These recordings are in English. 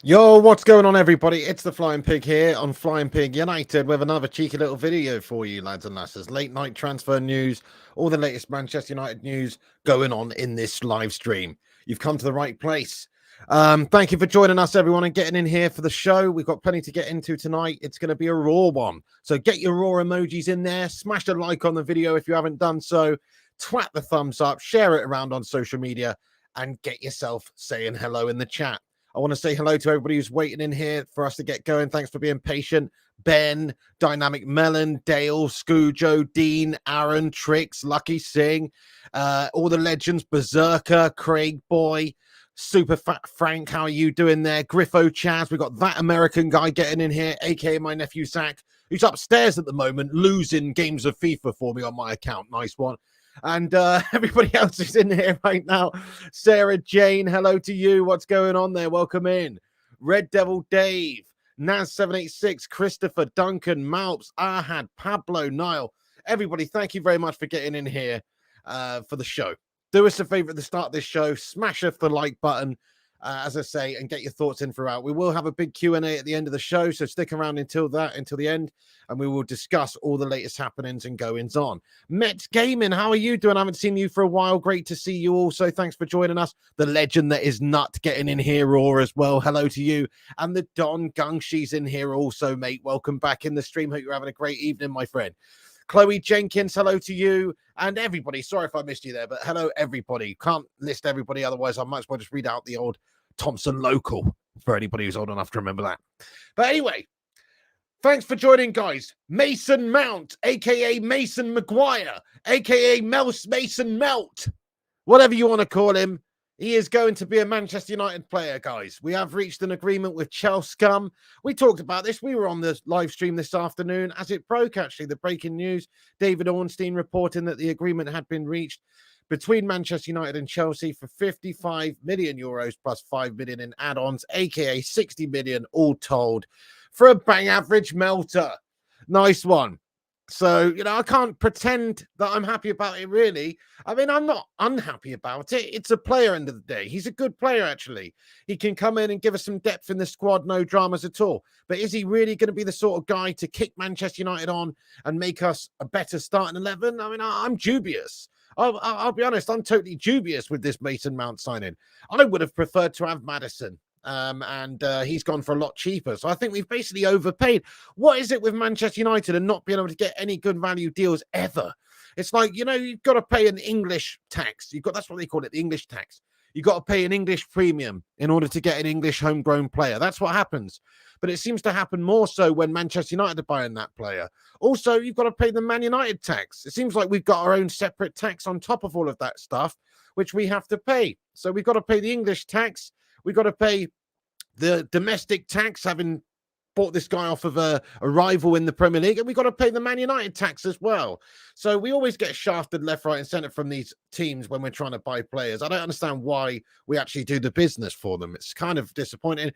Yo, what's going on, everybody? It's the Flying Pig here on Flying Pig United with another cheeky little video for you, lads and lasses. Late night transfer news, all the latest Manchester United news going on in this live stream. You've come to the right place. Thank you for joining us, everyone, and getting in here for the show. We've got plenty to get into tonight. It's going to be a raw one. So get your raw emojis in there. Smash a like on the video if you haven't done so. Twat the thumbs up. Share it around on social media and get yourself saying hello in the chat. I want to say hello to everybody who's waiting in here for us to get going. Thanks for being patient. Ben, Dynamic Melon, Dale, Scoojo, Dean, Aaron, Trix, Lucky Singh, all the legends, Berserker, Craig Boy, Super Fat Frank, how are you doing there? Griffo Chaz, we got that American guy getting in here, aka my nephew Zach, who's upstairs at the moment, losing games of FIFA for me on my account. Nice one. And everybody else is in here right now. Sarah Jane, hello to you. What's going on there? Welcome in. Red Devil Dave, Naz786, Christopher, Duncan, Malps, Ahad, Pablo, Niall. Everybody, thank you very much for getting in here for the show. Do us a favor at the start of this show. Smash off the like button, as I say, and get your thoughts in throughout. We will have a big Q&A at the end of the show, so stick around until the end, and we will discuss all the latest happenings and goings on. Mets Gaming, how are you doing? I haven't seen you for a while. Great to see you also. Thanks for joining us. The legend that is Nut getting in here, Raw, as well. Hello to you. And the Don Gungshi's in here also, mate. Welcome back in the stream. Hope you're having a great evening, my friend. Chloe Jenkins, hello to you. And everybody, sorry if I missed you there, but hello, everybody. Can't list everybody, otherwise I might as well just read out the old Thompson local for anybody who's old enough to remember that. But anyway, thanks for joining, guys. Mason Mount, aka Mason Maguire, aka Mason Melt, whatever you want to call him. He is going to be a Manchester United player, guys. We have reached an agreement with Chelsea Scum. We talked about this. We were on the live stream this afternoon as it broke, actually, the breaking news. David Ornstein reporting that the agreement had been reached between Manchester United and Chelsea for 55 million euros plus 5 million in add-ons, aka 60 million all told, for a bang average melter. Nice one. So, I can't pretend that I'm happy about it, really. I mean, I'm not unhappy about it. It's a player, end of the day. He's a good player, actually. He can come in and give us some depth in the squad, no dramas at all. But is he really going to be the sort of guy to kick Manchester United on and make us a better starting 11? I mean, I'm dubious. I'll be honest, I'm totally dubious with this Mason Mount signing. I would have preferred to have Maddison. And he's gone for a lot cheaper. So I think we've basically overpaid. What is it with Manchester United and not being able to get any good value deals ever? It's like, you've got to pay an English tax. That's what they call it, the English tax. You've got to pay an English premium in order to get an English homegrown player. That's what happens. But it seems to happen more so when Manchester United are buying that player. Also, you've got to pay the Man United tax. It seems like we've got our own separate tax on top of all of that stuff, which we have to pay. So we've got to pay the English tax. We've got to pay the domestic tax, having bought this guy off of a rival in the Premier League, and we've got to pay the Man United tax as well. So we always get shafted left, right, and centre from these teams when we're trying to buy players. I don't understand why we actually do the business for them. It's kind of disappointing.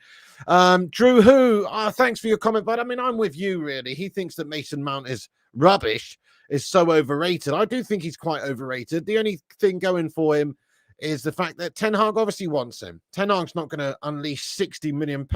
Drew Who, thanks for your comment, but I mean, I'm with you, really. He thinks that Mason Mount is rubbish, is so overrated. I do think he's quite overrated. The only thing going for him is the fact that Ten Hag obviously wants him. Ten Hag's not going to unleash £60 million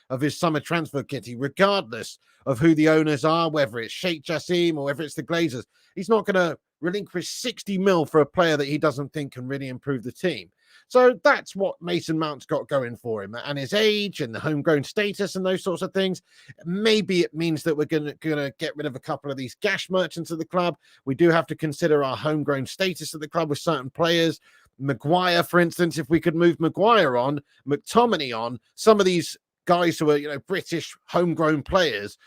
of his summer transfer kitty, regardless of who the owners are, whether it's Sheikh Jassim or whether it's the Glazers. He's not going to relinquish 60 mil for a player that he doesn't think can really improve the team. So that's what Mason Mount's got going for him, and his age and the homegrown status and those sorts of things. Maybe it means that we're going to get rid of a couple of these cash merchants of the club. We do have to consider our homegrown status of the club with certain players. Maguire, for instance, if we could move Maguire on, McTominay on, some of these guys who are, British homegrown players,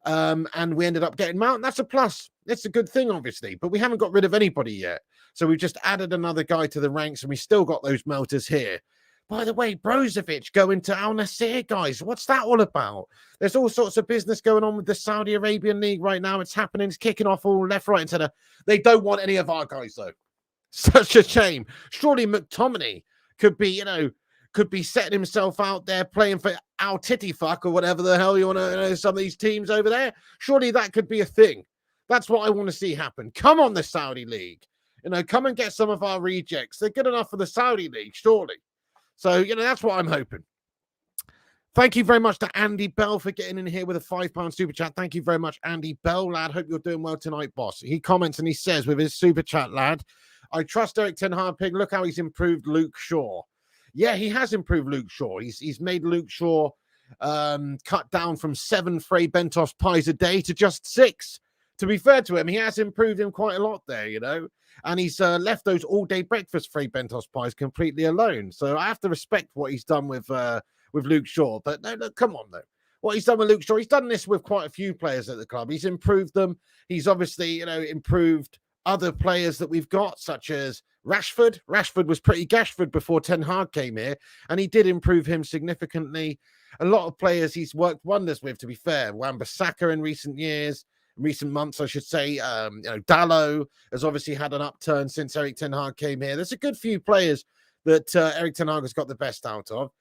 and we ended up getting Mount, that's a plus. It's a good thing, obviously, but we haven't got rid of anybody yet. So we've just added another guy to the ranks, and we still got those melters here. By the way, Brozovic going to Al Nassr, guys. What's that all about? There's all sorts of business going on with the Saudi Arabian League right now. It's happening. It's kicking off all left, right, and center. They don't want any of our guys, though. Such a shame. Surely McTominay could be setting himself out there playing for Al Titty Fuck or whatever the hell you want to some of these teams over there. Surely that could be a thing. That's what I want to see happen. Come on, the Saudi League. Come and get some of our rejects. They're good enough for the Saudi League, surely. So, that's what I'm hoping. Thank you very much to Andy Bell for getting in here with a £5 super chat. Thank you very much, Andy Bell, lad. Hope you're doing well tonight, boss. He comments and he says with his super chat, lad, I trust Eric Ten Hag. Pig, look how he's improved Luke Shaw. Yeah, he has improved Luke Shaw. He's made Luke Shaw cut down from 7 Frey Bentos pies a day to just 6. To be fair to him, he has improved him quite a lot there, you know. And he's left those all-day breakfast Frey Bentos pies completely alone. So I have to respect what he's done with Luke Shaw. But no, look, come on, though. What he's done with Luke Shaw, he's done this with quite a few players at the club. He's improved them. He's obviously, you know, improved other players that we've got, such as Rashford. Rashford was pretty Gashford before Ten Hag came here, and he did improve him significantly. A lot of players he's worked wonders with, to be fair. Wan-Bissaka in recent months, I should say. Dalot has obviously had an upturn since Eric Ten Hag came here. There's a good few players that Eric Ten Hag has got the best out of.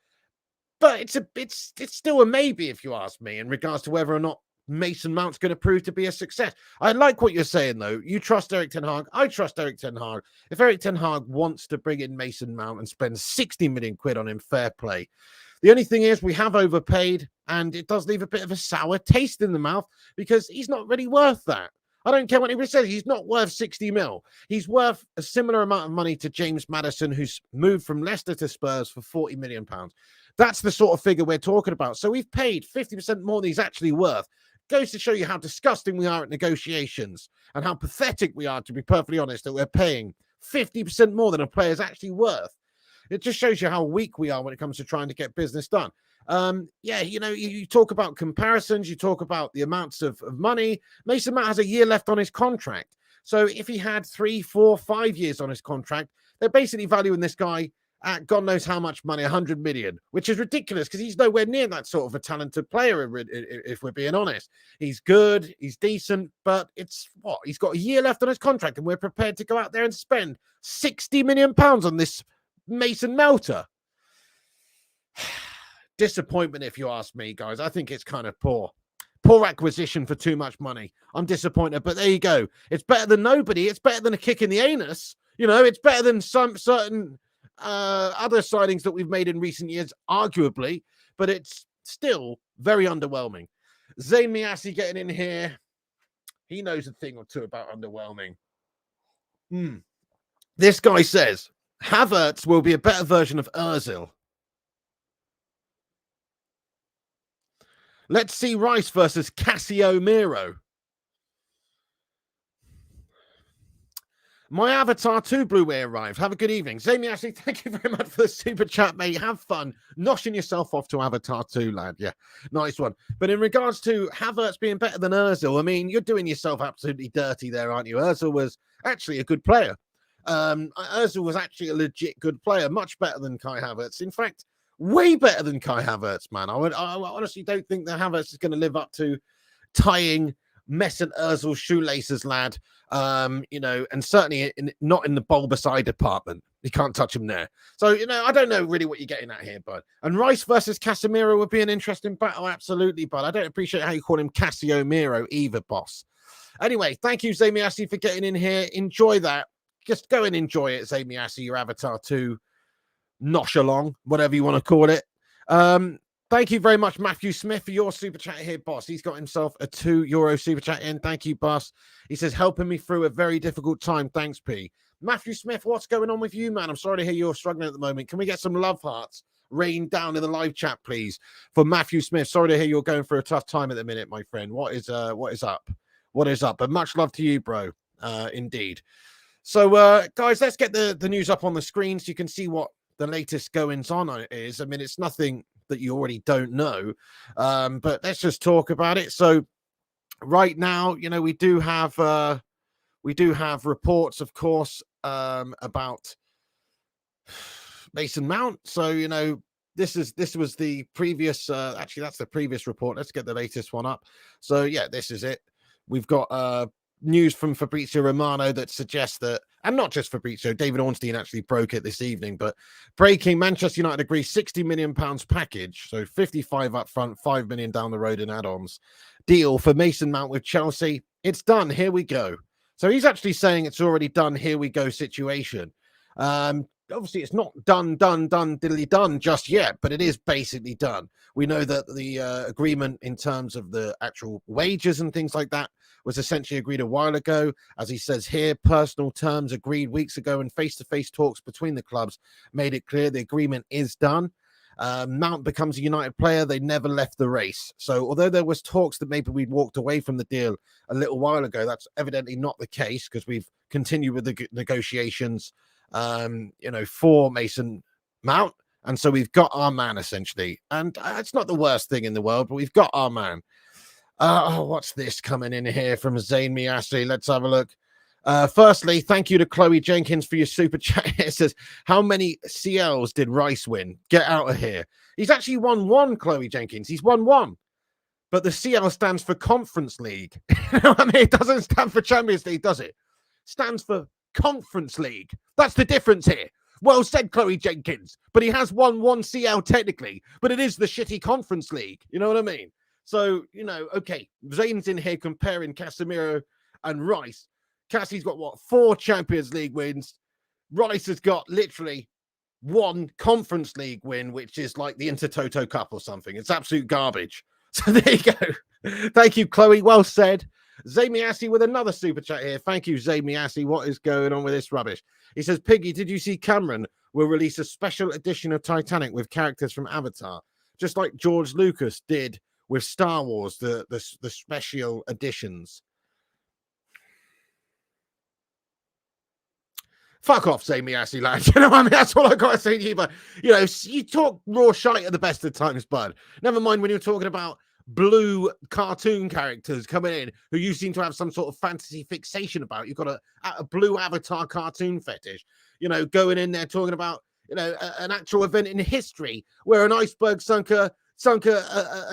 But it's still a maybe, if you ask me, in regards to whether or not Mason Mount's going to prove to be a success. I like what you're saying, though. You trust Eric Ten Hag. I trust Eric Ten Hag. If Eric Ten Hag wants to bring in Mason Mount and spend 60 million quid on him, fair play. The only thing is we have overpaid, and it does leave a bit of a sour taste in the mouth because he's not really worth that. I don't care what anybody says. He's not worth 60 mil. He's worth a similar amount of money to James Maddison, who's moved from Leicester to Spurs for £40 million. That's the sort of figure we're talking about. So we've paid 50% more than he's actually worth. Goes to show you how disgusting we are at negotiations and how pathetic we are, to be perfectly honest, that we're paying 50% more than a player's actually worth. It just shows you how weak we are when it comes to trying to get business done. You talk about comparisons, you talk about the amounts of money. Mason Mount has a year left on his contract. So if he had 3, 4, 5 years on his contract, they're basically valuing this guy at God knows how much money, 100 million, which is ridiculous because he's nowhere near that sort of a talented player, if we're being honest. He's good, he's decent, but he's got a year left on his contract and we're prepared to go out there and spend £60 million on this Mason Melter. Disappointment, if you ask me, guys. I think it's kind of poor acquisition for too much money. I'm disappointed, but there you go. It's better than nobody. It's better than a kick in the anus. You know, it's better than some certain other signings that we've made in recent years, arguably, but it's still very underwhelming. Zayn Miasi getting in here. He knows a thing or two about underwhelming. This guy says Havertz will be a better version of Ozil. Let's see Rice versus Casemiro. My Avatar 2 Blu-ray arrived. Have a good evening. Zamiasi, thank you very much for the super chat, mate. Have fun noshing yourself off to Avatar 2, lad. Yeah, nice one. But in regards to Havertz being better than Ozil, I mean, you're doing yourself absolutely dirty there, aren't you? Ozil was actually a good player. Ozil was actually a legit good player, much better than Kai Havertz. In fact, way better than Kai Havertz, man. I honestly don't think that Havertz is going to live up to tying Mesut Ozil's shoelaces, lad. And certainly not in the Bulbasaur department. You can't touch him there. So, I don't know really what you're getting at here, bud. And Rice versus Casemiro would be an interesting battle, absolutely, bud. I don't appreciate how you call him Casemiro either, boss. Anyway, thank you, Zamiasi, for getting in here. Enjoy that. Just go and enjoy it, Zamiasi, your Avatar 2 nosh along, whatever you want to call it. Thank you very much, Matthew Smith, for your super chat here, boss. He's got himself a €2 super chat in. Thank you, boss. He says, helping me through a very difficult time. Thanks, P. Matthew Smith, what's going on with you, man? I'm sorry to hear you're struggling at the moment. Can we get some love hearts rain down in the live chat, please, for Matthew Smith? Sorry to hear you're going through a tough time at the minute, my friend. What is up? What is up? But much love to you, bro. Indeed. So, guys, let's get the news up on the screen so you can see what the latest goings on is. I mean, it's nothing that you already don't know, but let's just talk about it. So right now, we do have reports, of course, about Mason Mount. So this was the previous actually that's the previous report. Let's get the latest one up. So yeah, this is it. We've got news from Fabrizio Romano that suggests that, and not just Fabrizio, David Ornstein actually broke it this evening, but breaking, Manchester United agrees £60 million package, so 55 up front, 5 million down the road in add-ons, deal for Mason Mount with Chelsea. It's done. Here we go. So he's actually saying it's already done. Here we go situation. obviously it's not done, diddly done just yet, but it is basically done. We know that the agreement in terms of the actual wages and things like that was essentially agreed a while ago. As he says here, personal terms agreed weeks ago, and face-to-face talks between the clubs made it clear the agreement is done. Mount becomes a United player. They never left the race. So although there was talks that maybe we'd walked away from the deal a little while ago, that's evidently not the case, because we've continued with the negotiations, for Mason Mount. And so we've got our man, essentially. And it's not the worst thing in the world, but we've got our man. What's this coming in here from Zayn Miasi? Let's have a look. Firstly, thank you to Chloe Jenkins for your super chat. It says, how many CLs did Rice win? Get out of here. He's actually won one, Chloe Jenkins. He's won one. But the CL stands for Conference League. I mean, it doesn't stand for Champions League, does it? It stands for Conference League. That's the difference here. Well said, Chloe Jenkins. But he has won one CL technically, but it is the shitty Conference League. You know what I mean? So, okay, Zayn's in here comparing Casemiro and Rice. Cassie's got, 4 Champions League wins. Rice has got literally 1 Conference League win, which is like the Intertoto Cup or something. It's absolute garbage. So there you go. Thank you, Chloe. Well said. Zay Miasi with another super chat here. Thank you, Zay Miasi. What is going on with this rubbish? He says, Piggy, did you see Cameron will release a special edition of Titanic with characters from Avatar, just like George Lucas did with Star Wars, the special editions? Fuck off, Zay Miasi, lad. You know what I mean? That's all I got to say to you. But, you talk raw shite at the best of times, bud. Never mind when you're talking about blue cartoon characters coming in who you seem to have some sort of fantasy fixation about. You've got a blue Avatar cartoon fetish, going in there talking about, an actual event in history where an iceberg sunk a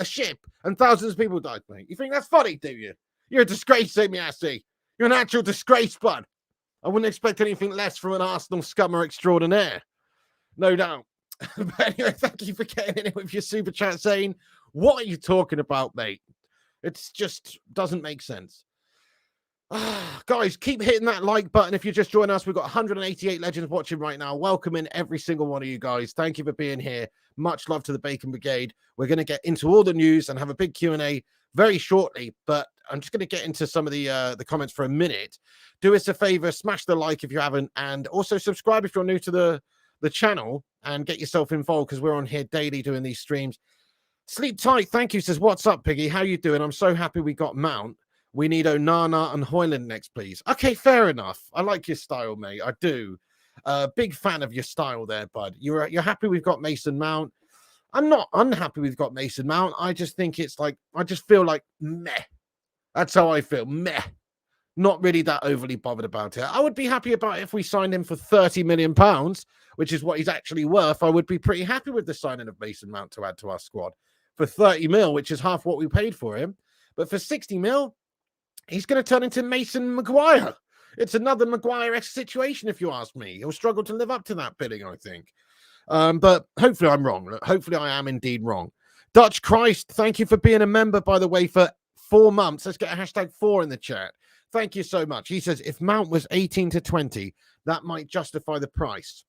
ship and thousands of people died, mate. You think that's funny, do you? You're a disgrace, Zay Miasi. You're an actual disgrace, bud. I wouldn't expect anything less from an Arsenal scummer extraordinaire. No doubt. But anyway, thank you for getting in with your super chat saying, what are you talking about, mate? It just doesn't make sense. Guys, keep hitting that like button if you're just joining us. We've got 188 legends watching right now. Welcome in every single one of you guys. Thank you for being here. Much love to the Bacon Brigade. We're going to get into all the news and have a big Q&A very shortly, but I'm just going to get into some of the comments for a minute. Do us a favor, smash the like if you haven't, and also subscribe if you're new to the channel, and get yourself involved, because we're on here daily doing these streams. Sleep tight, thank you. Says, what's up, Piggy? How you doing? I'm so happy we got Mount. We need Onana and Højlund next, please. Okay, fair enough. I like your style, mate. I do. Big fan of your style there, bud. You're happy we've got Mason Mount. I'm not unhappy we've got Mason Mount. I just think it's like, I just feel like meh. That's how I feel. Meh. Not really that overly bothered about it. I would be happy about it if we signed him for £30 million, which is what he's actually worth. I would be pretty happy with the signing of Mason Mount to add to our squad for 30 mil, which is half what we paid for him. But for 60 mil, he's going to turn into Mason Maguire. It's another Maguire-esque situation, if you ask me. He'll struggle to live up to that bidding, I think. But hopefully I'm wrong. Hopefully I am indeed wrong. Dutch Christ, thank you for being a member, by the way, for 4 months. Let's get a #4 in the chat. Thank you so much. He says, if Mount was 18 to 20, that might justify the price.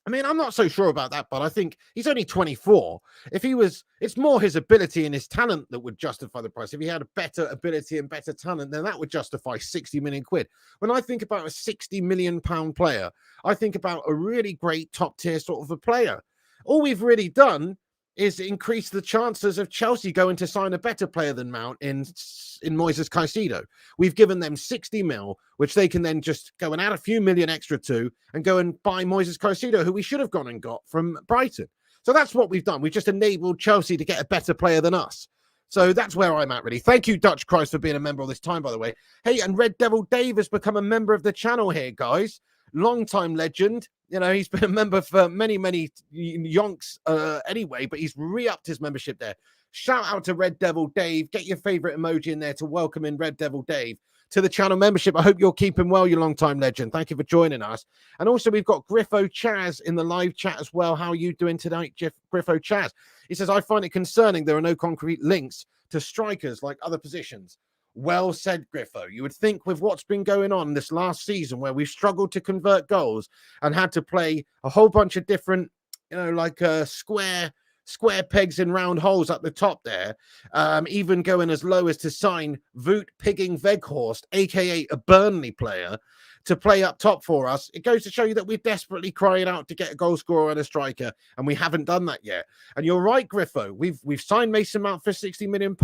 I mean, I'm not so sure about that, but I think he's only 24. If he was, it's more his ability and his talent that would justify the price. If he had a better ability and better talent, then that would justify 60 million quid. When I think about a 60 million pound player, I think about a really great top tier sort of a player. All we've really done is increase the chances of Chelsea going to sign a better player than Mount in Moises Caicedo. We've given them 60 mil, which they can then just go and add a few million extra to and go and buy Moises Caicedo, who we should have gone and got from Brighton. So that's what we've done. We've just enabled Chelsea to get a better player than us. So that's where I'm at, really. Thank you, Dutch Christ, for being a member all this time, by the way. Hey, and Red Devil Dave has become a member of the channel here, guys. Long-time legend. You know, he's been a member for many, many yonks anyway, but he's re-upped his membership there. Shout out to Red Devil Dave. Get your favorite emoji in there to welcome in Red Devil Dave to the channel membership. I hope you're keeping well, you long-time legend. Thank you for joining us. And also, we've got Griffo Chaz in the live chat as well. How are you doing tonight, Griffo Chaz? He says, I find it concerning there are no concrete links to strikers like other positions. Well said, Griffo. You would think with what's been going on this last season where we've struggled to convert goals and had to play a whole bunch of different, like square pegs in round holes at the top there, even going as low as to sign Voot Pigging Veghorst, aka a Burnley player, to play up top for us. It goes to show you that we're desperately crying out to get a goal scorer and a striker, and we haven't done that yet. And you're right, Griffo. We've signed Mason Mount for £60 million.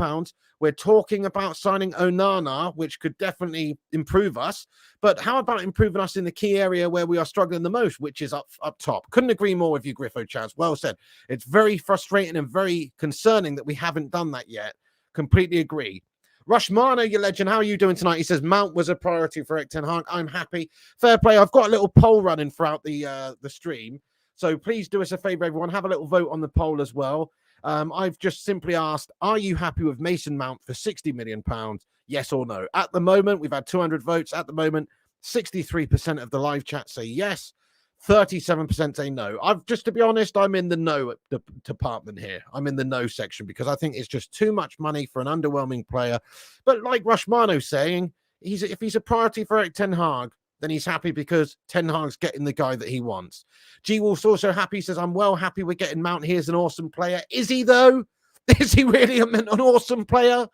We're talking about signing Onana, which could definitely improve us. But how about improving us in the key area where we are struggling the most, which is up top? Couldn't agree more with you, Griffo Chaz. Well said. It's very frustrating and very concerning that we haven't done that yet. Completely agree. Rushmano, your legend, how are you doing tonight? He says Mount was a priority for Erik ten Hag. I'm happy. Fair play. I've got a little poll running throughout the stream. So please do us a favor, everyone. Have a little vote on the poll as well. I've just simply asked, are you happy with Mason Mount for £60 million? Yes or no? At the moment, we've had 200 votes. At the moment, 63% of the live chat say yes. 37% say no. To be honest, I'm in the no department here. I'm in the no section because I think it's just too much money for an underwhelming player. But like Rushmano's saying, if he's a priority for Erik ten Hag, then he's happy because Ten Hag's getting the guy that he wants. G Wolf's also happy. He says, I'm well happy we're getting Mount. Here's an awesome player. Is he though? Is he really an awesome player?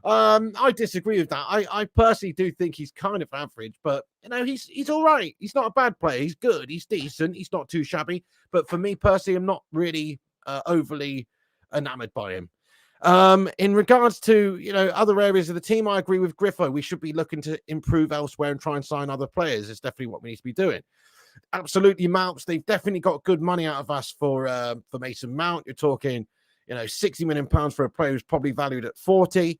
I disagree with that. I personally do think he's kind of average, but he's all right. He's not a bad player. He's good. He's decent. He's not too shabby. But for me personally, I'm not really overly enamored by him. In regards to other areas of the team, I agree with Griffo. We should be looking to improve elsewhere and try and sign other players. It's definitely what we need to be doing. Absolutely, Mounts. They've definitely got good money out of us for Mason Mount. You're talking, £60 million for a player who's probably valued at 40.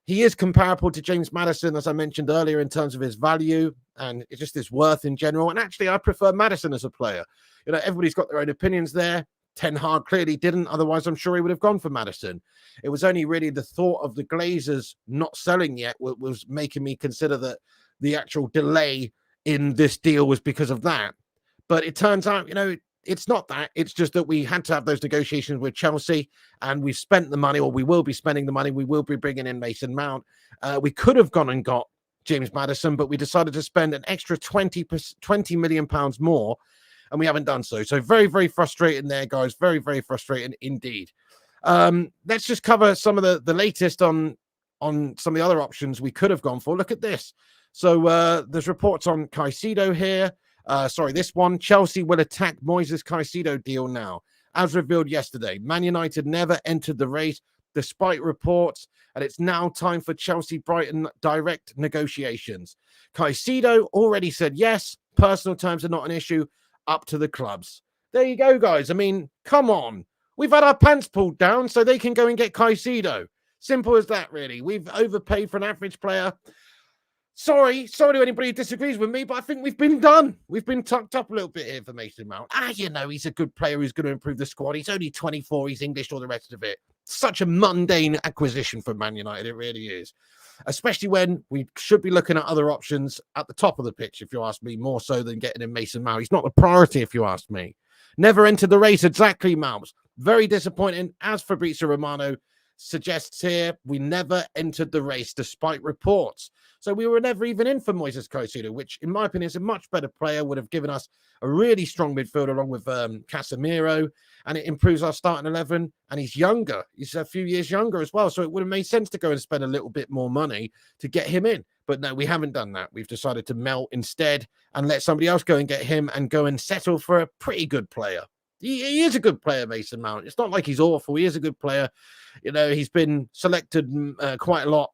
He is comparable to James Maddison, as I mentioned earlier, in terms of his value and it's just his worth in general. And actually, I prefer Maddison as a player. Everybody's got their own opinions there. Ten Hag clearly didn't. Otherwise, I'm sure he would have gone for Maddison. It was only really the thought of the Glazers not selling yet was making me consider that the actual delay in this deal was because of that. But it turns out, it's not that. It's just that we had to have those negotiations with Chelsea and we've spent the money, or we will be spending the money. We will be bringing in Mason Mount. We could have gone and got James Maddison, but we decided to spend an extra £20 million more, and we haven't done so. So very, very frustrating there, guys. Very, very frustrating indeed. Let's just cover some of the latest on some of the other options we could have gone for. Look at this. So there's reports on Caicedo here. This one. Chelsea will attack Moises Caicedo deal now. As revealed yesterday, Man United never entered the race despite reports, and it's now time for Chelsea-Brighton direct negotiations. Caicedo already said yes. Personal terms are not an issue. Up to the clubs. There you go, guys. I mean, come on. We've had our pants pulled down so they can go and get Caicedo. Simple as that, really. We've overpaid for an average player. Sorry to anybody who disagrees with me, but I think we've been done. We've been tucked up a little bit here for Mason Mount. He's a good player who's going to improve the squad. He's only 24. He's English, all the rest of it. Such a mundane acquisition for Man United. It really is. Especially when we should be looking at other options at the top of the pitch, if you ask me, more so than getting in Mason Mount. He's not a priority, if you ask me. Never entered the race, exactly, Mount. Very disappointing. As Fabrizio Romano suggests here, we never entered the race despite reports. So we were never even in for Moises Caicedo, which in my opinion is a much better player, would have given us a really strong midfield along with Casemiro, and it improves our starting 11, and he's younger. He's a few years younger as well, so it would have made sense to go and spend a little bit more money to get him in. But no, we haven't done that. We've decided to melt instead and let somebody else go and get him and go and settle for a pretty good player. He is a good player, Mason Mount. It's not like he's awful. He is a good player. He's been selected quite a lot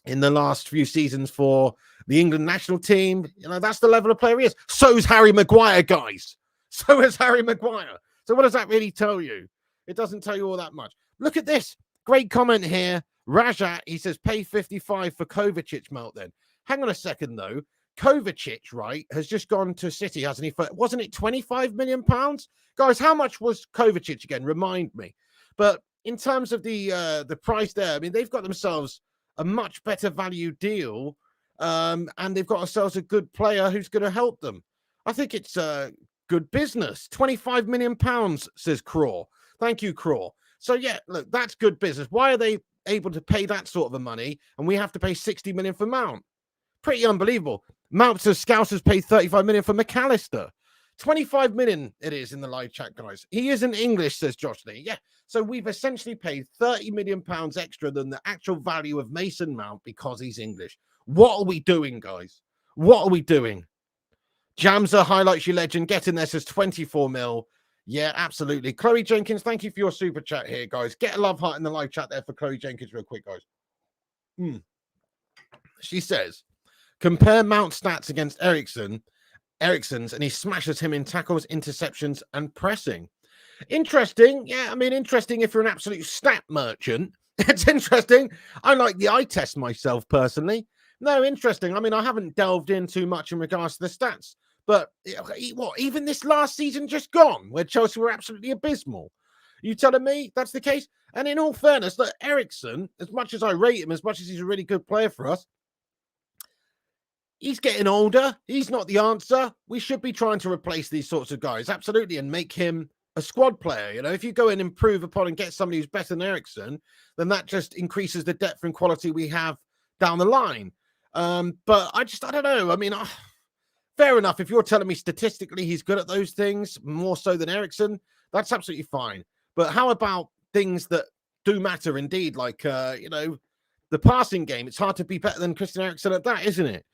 in the last few seasons for the England national team. That's the level of player he is. So is Harry Maguire, guys. So is Harry Maguire. So what does that really tell you? It doesn't tell you all that much. Look at this. Great comment here. Rajat, he says, pay 55 for Kovacic, Melt then. Hang on a second, though. Kovacic, right, has just gone to City, hasn't he? Wasn't it £25 million? Guys, how much was Kovacic again? Remind me. But in terms of the price there, I mean, they've got themselves a much better value deal, and they've got themselves a good player who's going to help them. I think it's good business. £25 million, says Craw. Thank you, Craw. So, yeah, look, that's good business. Why are they able to pay that sort of a money, and we have to pay 60 million for Mount. Pretty unbelievable. Mount says Scousers paid 35 million for McAllister. 25 million it is in the live chat, guys. He isn't English, says Josh Lee. Yeah, so we've essentially paid 30 million pounds extra than the actual value of Mason Mount because he's English. What are we doing, guys? What are we doing? Jamza highlights your legend. Get in there, says 24 mil. Yeah, absolutely. Chloe Jenkins, thank you for your super chat here, guys. Get a love heart in the live chat there for Chloe Jenkins real quick, guys. She says, compare Mount stats against Eriksen's, and he smashes him in tackles, interceptions, and pressing. Interesting. Yeah, I mean, interesting if you're an absolute stat merchant. It's interesting. I like the eye test myself, personally. No, interesting. I mean, I haven't delved in too much in regards to the stats. But what, even this last season just gone, where Chelsea were absolutely abysmal? You telling me that's the case? And in all fairness, look, Eriksen, as much as I rate him, as much as he's a really good player for us, he's getting older. He's not the answer. We should be trying to replace these sorts of guys, absolutely, and make him a squad player. You know, if you go and improve upon and get somebody who's better than Eriksen, then that just increases the depth and quality we have down the line. But I don't know. I mean, fair enough. If you're telling me statistically he's good at those things, more so than Eriksen, that's absolutely fine. But how about things that do matter indeed, like, the passing game? It's hard to be better than Christian Eriksen at that, isn't it?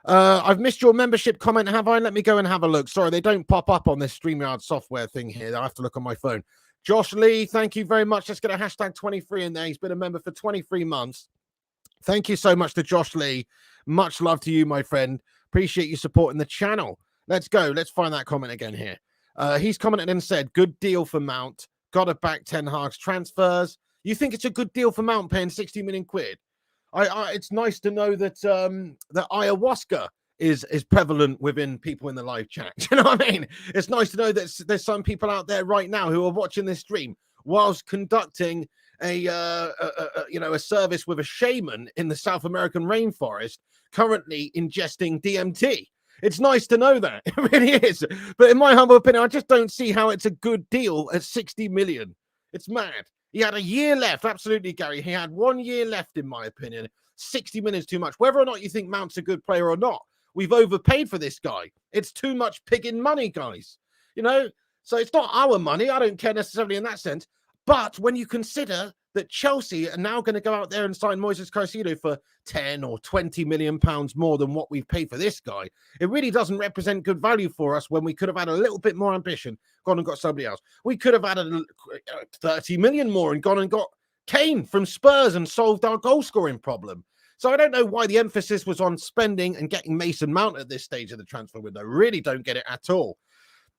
I've missed your membership comment, have I? Let me go and have a look. Sorry, they don't pop up on this StreamYard software thing here. I have to look on my phone. Josh Lee, thank you very much. Let's get a hashtag 23 in there. He's been a member for 23 months. Thank you so much to Josh Lee. Much love to you, my friend. Appreciate you supporting the channel. Let's go. Let's find that comment again here. He's commented and said, good deal for Mount. Got to back Ten Hag's transfers. You think it's a good deal for Mount paying 60 million quid? It's nice to know that that ayahuasca is prevalent within people in the live chat. Do you know what I mean? It's nice to know that there's some people out there right now who are watching this stream whilst conducting a service with a shaman in the South American rainforest, currently ingesting DMT. It's nice to know that. It really is. But in my humble opinion, I just don't see how it's a good deal at 60 million. It's mad. He had a year left. Absolutely, Gary. He had 1 year left, in my opinion. 60 minutes too much. Whether or not you think Mount's a good player or not, we've overpaid for this guy. It's too much pigging money, guys. You know, so it's not our money. I don't care necessarily in that sense. But when you consider that Chelsea are now going to go out there and sign Moises Caicedo for 10 or 20 million pounds more than what we've paid for this guy, it really doesn't represent good value for us when we could have had a little bit more ambition, gone and got somebody else. We could have added 30 million more and gone and got Kane from Spurs and solved our goal scoring problem. So I don't know why the emphasis was on spending and getting Mason Mount at this stage of the transfer window. Really don't get it at all.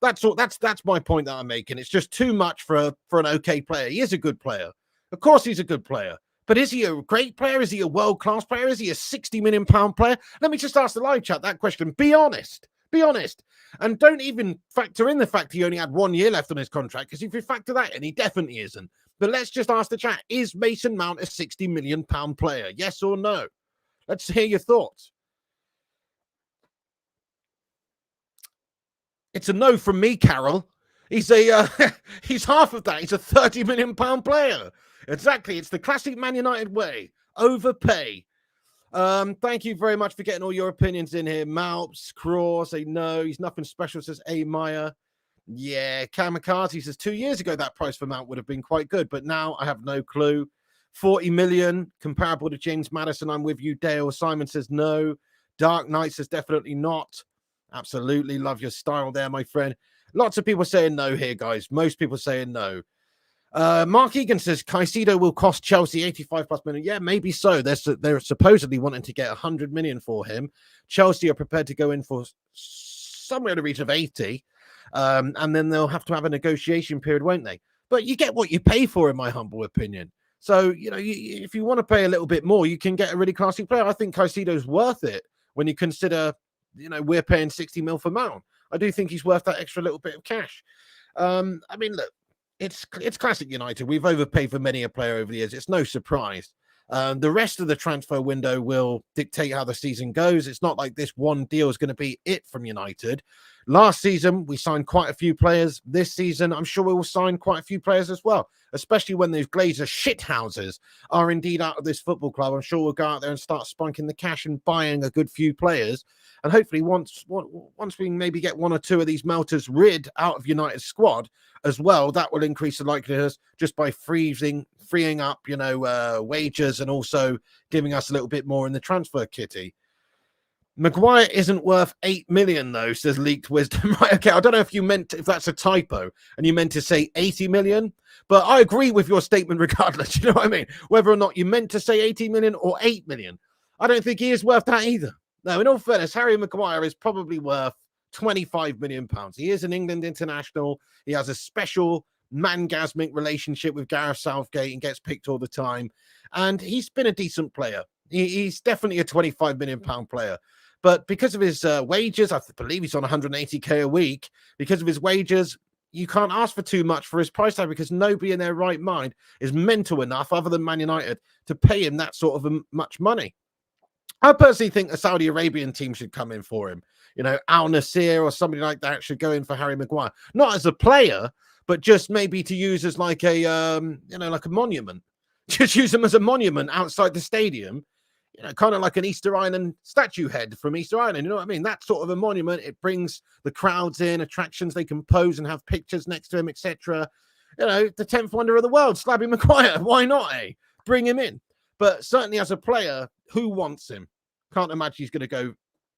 That's all. That's my point that I'm making. It's just too much for an okay player. He is a good player. Of course he's a good player. But is he a great player? Is he a world-class player? Is he a 60 million pound player? Let me just ask the live chat that question. Be honest. Be honest. And don't even factor in the fact he only had 1 year left on his contract, because if you factor that in, he definitely isn't. But let's just ask the chat, is Mason Mount a 60 million pound player? Yes or no? Let's hear your thoughts. It's a no from me, Carol. He's he's half of that. He's a 30 million pound player. Exactly. It's the classic Man United way. Overpay. Thank you very much for getting all your opinions in here. Malps, Craw say no, he's nothing special, says A. Meyer. Yeah, Kamikaze says 2 years ago that price for Mount would have been quite good, but now I have no clue. 40 million, comparable to James Maddison. I'm with you, Dale. Simon says no. Dark Knight says definitely not. Absolutely love your style there, my friend. Lots of people saying no here, guys. Most people saying no. Mark Egan says Caicedo will cost Chelsea 85 plus million. Yeah, maybe so. They're supposedly wanting to get 100 million for him. Chelsea are prepared to go in for somewhere in the region of 80. And then they'll have to have a negotiation period, won't they? But you get what you pay for, in my humble opinion. So, you know, if you want to pay a little bit more, you can get a really classy player. I think Caicedo's worth it when you consider, you know, we're paying 60 mil for Mount. I do think he's worth that extra little bit of cash. I mean, look, it's classic United. We've overpaid for many a player over the years. It's no surprise. The rest of the transfer window will dictate how the season goes. It's not like this one deal is going to be it from United. Last season, we signed quite a few players. This season, I'm sure we will sign quite a few players as well, especially when those Glazer shithouses are indeed out of this football club. I'm sure we'll go out there and start spunking the cash and buying a good few players. And hopefully once we maybe get one or two of these melters rid out of United's squad as well, that will increase the likelihood just by freeing up, wages, and also giving us a little bit more in the transfer kitty. Maguire isn't worth 8 million, though, says Leaked Wisdom. Right, okay, I don't know if that's a typo and you meant to say 80 million, but I agree with your statement regardless. You know what I mean? Whether or not you meant to say 80 million or 8 million, I don't think he is worth that either. No, in all fairness, Harry Maguire is probably worth 25 million pounds. He is an England international. He has a special mangasmic relationship with Gareth Southgate and gets picked all the time. And he's been a decent player. He's definitely a 25 million pound player. But because of his wages, I believe he's on 180k a week. Because of his wages, you can't ask for too much for his price tag, because nobody in their right mind is mental enough, other than Man United, to pay him that sort of much money. I personally think a Saudi Arabian team should come in for him. Al Nassr or somebody like that should go in for Harry Maguire. Not as a player, but just maybe to use as like a, like a monument. Just use him as a monument outside the stadium. Kind of like an Easter Island statue head from Easter Island. You know what I mean? That sort of a monument. It brings the crowds in, attractions. They can pose and have pictures next to him, etc. The 10th wonder of the world, Slabby Maguire. Why not, Bring him in. But certainly as a player, who wants him? Can't imagine he's going to go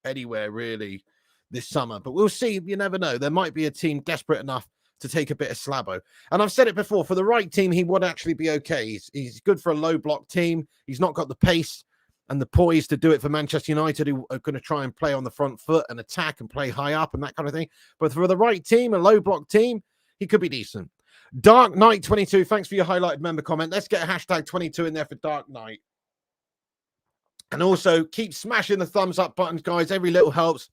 anywhere really this summer. But we'll see. You never know. There might be a team desperate enough to take a bit of Slabbo. And I've said it before, for the right team, he would actually be okay. He's good for a low block team. He's not got the pace and the poise to do it for Manchester United, who are going to try and play on the front foot and attack and play high up and that kind of thing. But for the right team, a low block team, he could be decent. Dark Knight 22, thanks for your highlighted member comment. Let's get a hashtag 22 in there for Dark Knight. And also keep smashing the thumbs up buttons, guys. Every little helps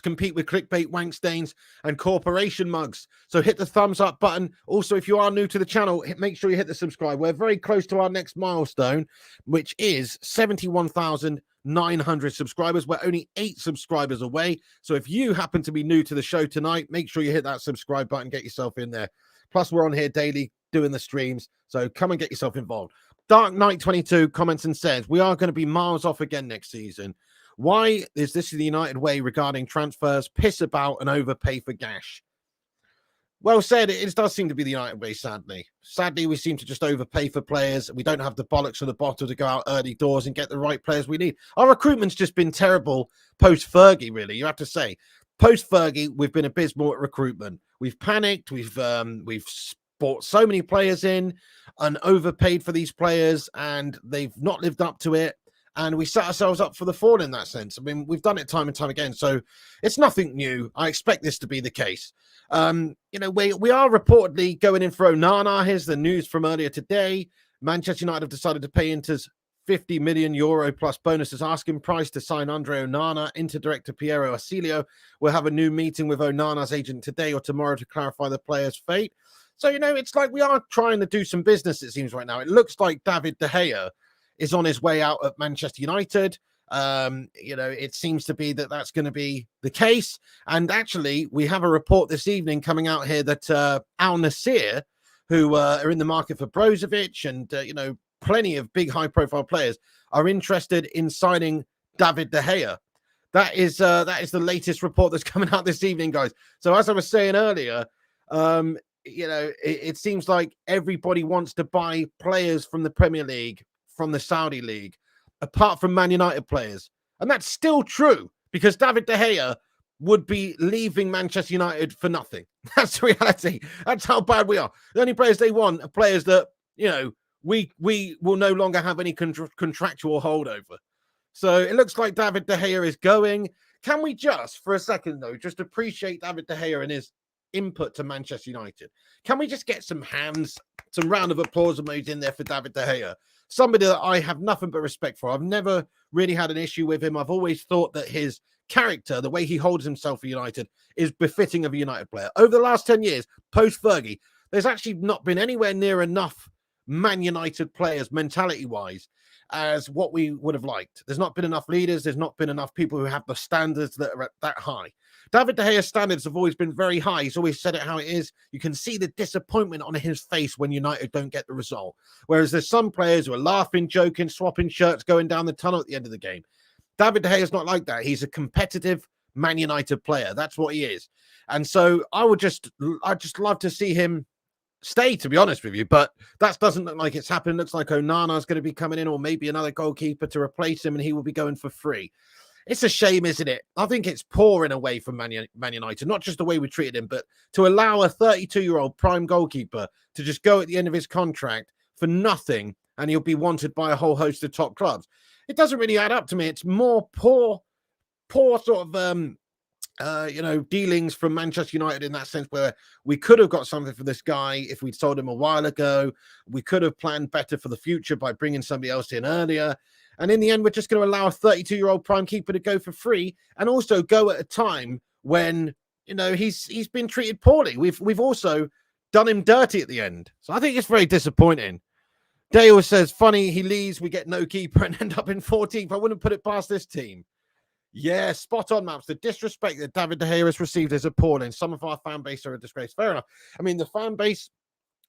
compete with clickbait, wank stains, and corporation mugs. So hit the thumbs up button. Also, if you are new to the channel, make sure you hit the subscribe. We're very close to our next milestone, which is 71,900 subscribers. We're only 8 subscribers away. So if you happen to be new to the show tonight, make sure you hit that subscribe button, get yourself in there. Plus, we're on here daily doing the streams. So come and get yourself involved. Dark Knight 22 comments and says, we are going to be miles off again next season. Why is this the United way regarding transfers? Piss about and overpay for gash. Well said. It does seem to be the United way, sadly. Sadly, we seem to just overpay for players. We don't have the bollocks or the bottle to go out early doors and get the right players we need. Our recruitment's just been terrible post-Fergie, really, you have to say. Post-Fergie, we've been abysmal at recruitment. We've panicked. We've bought so many players in and overpaid for these players, and they've not lived up to it. And we set ourselves up for the fall in that sense. I mean, we've done it time and time again. So it's nothing new. I expect this to be the case. We are reportedly going in for Onana. Here's the news from earlier today. Manchester United have decided to pay Inter's €50 million plus bonuses asking price to sign Andre Onana. Inter director Piero Asilio will have a new meeting with Onana's agent today or tomorrow to clarify the player's fate. So, it's like we are trying to do some business, it seems, right now. It looks like David de Gea is on his way out at Manchester United. It seems to be that that's going to be the case. And actually, we have a report this evening coming out here that Al Nassr, who are in the market for Brozovic and, plenty of big high-profile players, are interested in signing David de Gea. That is the latest report that's coming out this evening, guys. So as I was saying earlier, it seems like everybody wants to buy players from the Premier League, from the Saudi League, apart from Man United players. And that's still true, because David de Gea would be leaving Manchester United for nothing. That's the reality. That's how bad we are. The only players they want are players that, we will no longer have any contractual holdover. So it looks like David de Gea is going. Can we just, for a second, though, just appreciate David de Gea and his input to Manchester United? Can we just get some round of applause emojis in there for David de Gea? Somebody that I have nothing but respect for. I've never really had an issue with him. I've always thought that his character, the way he holds himself for United, is befitting of a United player. Over the last 10 years, post-Fergie, there's actually not been anywhere near enough Man United players, mentality-wise, as what we would have liked. There's not been enough leaders. There's not been enough people who have the standards that are that high. David de Gea's standards have always been very high. He's always said it how it is. You can see the disappointment on his face when United don't get the result. Whereas there's some players who are laughing, joking, swapping shirts, going down the tunnel at the end of the game. David de Gea is not like that. He's a competitive Man United player. That's what he is. And so I'd just love to see him stay, to be honest with you, but that doesn't look like it's happening. It looks like Onana is going to be coming in, or maybe another goalkeeper to replace him, and he will be going for free. It's a shame, isn't it? I think it's poor in a way from Man United, not just the way we treated him, but to allow a 32-year-old prime goalkeeper to just go at the end of his contract for nothing, and he'll be wanted by a whole host of top clubs. It doesn't really add up to me. It's more poor sort of dealings from Manchester United in that sense, where we could have got something for this guy if we'd sold him a while ago. We could have planned better for the future by bringing somebody else in earlier. And in the end, we're just going to allow a 32-year-old prime keeper to go for free, and also go at a time when, he's been treated poorly. We've also done him dirty at the end. So I think it's very disappointing. Dale says, funny, he leaves, we get no keeper and end up in 14th. I wouldn't put it past this team. Yeah, spot on, Maps. The disrespect that David de Gea has received is appalling. Some of our fan base are a disgrace. Fair enough. I mean, the fan base,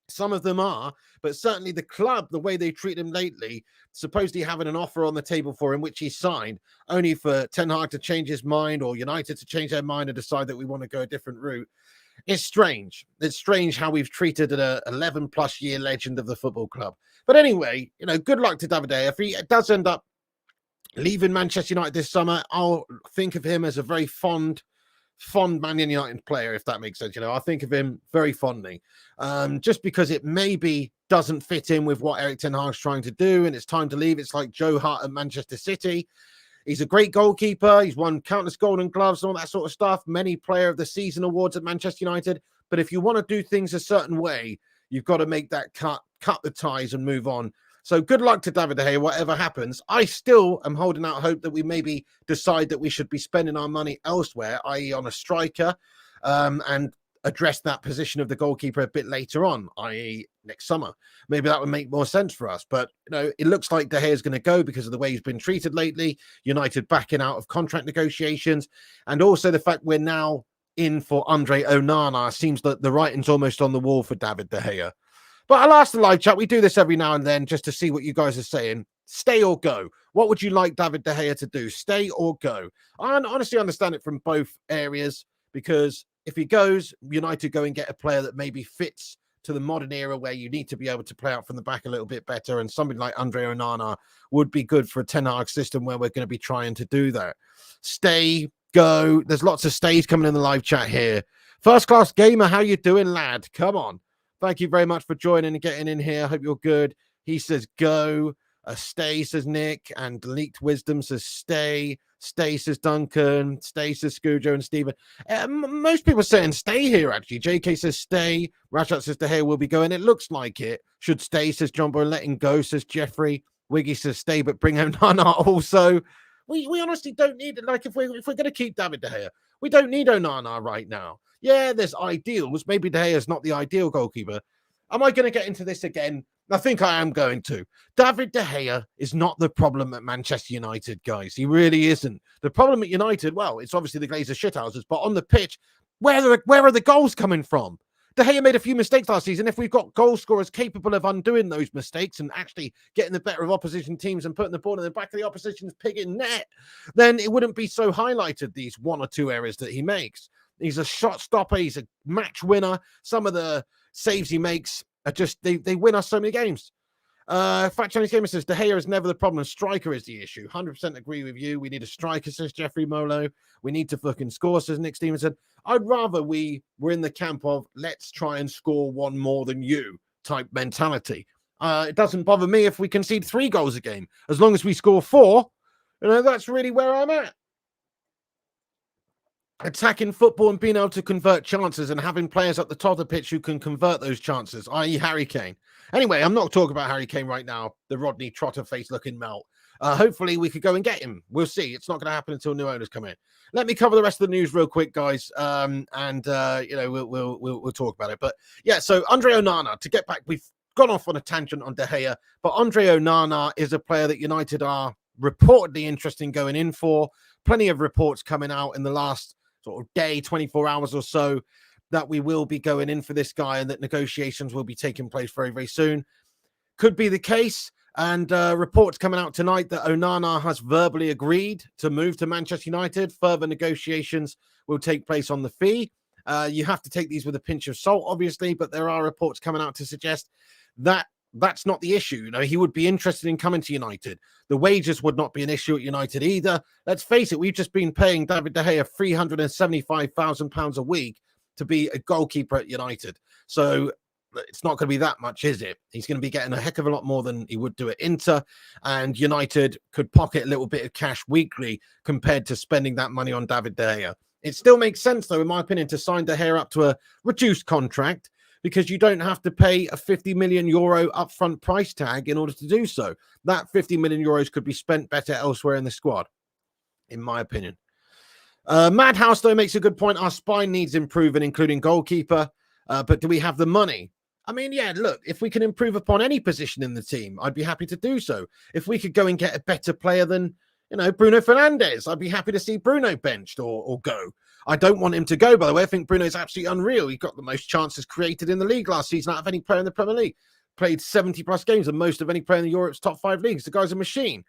some of them are, but certainly the club, the way they treat him lately, supposedly having an offer on the table for him, which he signed, only for Ten Hag to change his mind, or United to change their mind and decide that we want to go a different route. It's strange. It's strange how we've treated an 11-plus year legend of the football club. But anyway, good luck to David de Gea. If he does end up leaving Manchester United this summer, I'll think of him as a very fond Man United player, if that makes sense. I think of him very fondly, just because it maybe doesn't fit in with what Erik ten Hag's trying to do, and it's time to leave. It's like Joe Hart at Manchester City. He's a great goalkeeper. He's won countless Golden Gloves and all that sort of stuff. Many Player of the Season awards at Manchester United. But if you want to do things a certain way, you've got to make that cut the ties and move on. So good luck to David de Gea, whatever happens. I still am holding out hope that we maybe decide that we should be spending our money elsewhere, i.e. on a striker, and address that position of the goalkeeper a bit later on, i.e. next summer. Maybe that would make more sense for us. But, it looks like De Gea is going to go because of the way he's been treated lately. United backing out of contract negotiations. And also the fact we're now in for Andre Onana. Seems that the writing's almost on the wall for David de Gea. But I'll ask the live chat. We do this every now and then just to see what you guys are saying. Stay or go? What would you like David de Gea to do? Stay or go? I honestly understand it from both areas, because if he goes, United go and get a player that maybe fits to the modern era where you need to be able to play out from the back a little bit better, and somebody like Andre Onana would be good for a Ten Hag system where we're going to be trying to do that. Stay, go. There's lots of stays coming in the live chat here. First Class Gamer, how you doing, lad? Come on. Thank you very much for joining and getting in here. I hope you're good. He says go. Stay, says Nick. And Leaked Wisdom says stay. Stay, says Duncan. Stay, says Scoojo and Stephen. Most people are saying stay here, actually. JK says stay. Rashad says De Gea will be going. It looks like it. Should stay, says John Boy. Letting go, says Jeffrey. Wiggy says stay, but bring home Onana also. We honestly don't need it. Like, if we're going to keep David De Gea, we don't need Onana right now. Yeah, there's ideals. Maybe De Gea is not the ideal goalkeeper. Am I going to get into this again? I think I am going to. David De Gea is not the problem at Manchester United, guys. He really isn't. The problem at United, well, it's obviously the Glazer shithouses, but on the pitch, where are the goals coming from? De Gea made a few mistakes last season. If we've got goal scorers capable of undoing those mistakes and actually getting the better of opposition teams and putting the ball in the back of the opposition's pig in net, then it wouldn't be so highlighted, these one or two errors that he makes. He's a shot stopper. He's a match winner. Some of the saves he makes are just, they win us so many games. Fat Chinese Gamer says, De Gea is never the problem. Striker is the issue. 100% agree with you. We need a striker, says Jeffrey Molo. We need to fucking score, says Nick Stevenson. I'd rather we were in the camp of let's try and score one more than you type mentality. It doesn't bother me if we concede 3 goals a game. As long as we score 4, that's really where I'm at. Attacking football and being able to convert chances and having players at the top of the pitch who can convert those chances, i.e. Harry Kane. Anyway, I'm not talking about Harry Kane right now, the Rodney Trotter face looking melt. Hopefully we could go and get him. We'll see. It's not going to happen until new owners come in. Let me cover the rest of the news real quick, guys. We'll talk about it. But yeah, so Andre Onana, to get back, we've gone off on a tangent on De Gea, but Andre Onana is a player that United are reportedly interested in going in for. Plenty of reports coming out in the last sort of day, 24 hours or so, that we will be going in for this guy and that negotiations will be taking place very, very soon. Could be the case. And reports coming out tonight that Onana has verbally agreed to move to Manchester United. Further negotiations will take place on the fee. You have to take these with a pinch of salt, obviously, but there are reports coming out to suggest that that's not the issue. You know, he would be interested in coming to United. The wages would not be an issue at United either. Let's face it, we've just been paying David de Gea £375,000 a week to be a goalkeeper at United. So it's not going to be that much, is it? He's going to be getting a heck of a lot more than he would do at Inter, and United could pocket a little bit of cash weekly compared to spending that money on David de Gea. It still makes sense, though, in my opinion, to sign De Gea up to a reduced contract, because you don't have to pay a €50 million upfront price tag in order to do so. That €50 million could be spent better elsewhere in the squad, in my opinion. Madhouse, though, makes a good point. Our spine needs improving, including goalkeeper. But do we have the money? I mean, yeah, look, if we can improve upon any position in the team, I'd be happy to do so. If we could go and get a better player than, you know, Bruno Fernandes, I'd be happy to see Bruno benched or go. I don't want him to go, by the way. I think Bruno's absolutely unreal. He got the most chances created in the league last season out of any player in the Premier League. Played 70-plus games, the most of any player in Europe's top 5 leagues. The guy's a machine.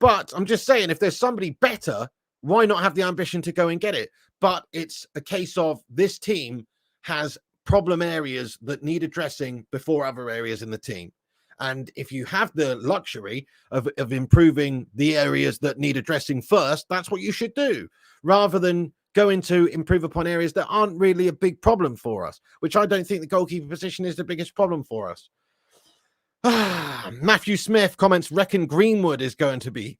But I'm just saying, if there's somebody better, why not have the ambition to go and get it? But it's a case of this team has problem areas that need addressing before other areas in the team. And if you have the luxury of improving the areas that need addressing first, that's what you should do, rather than going to improve upon areas that aren't really a big problem for us, which I don't think the goalkeeper position is the biggest problem for us. Matthew Smith comments, reckon Greenwood is going to be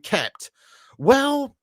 kept. Well,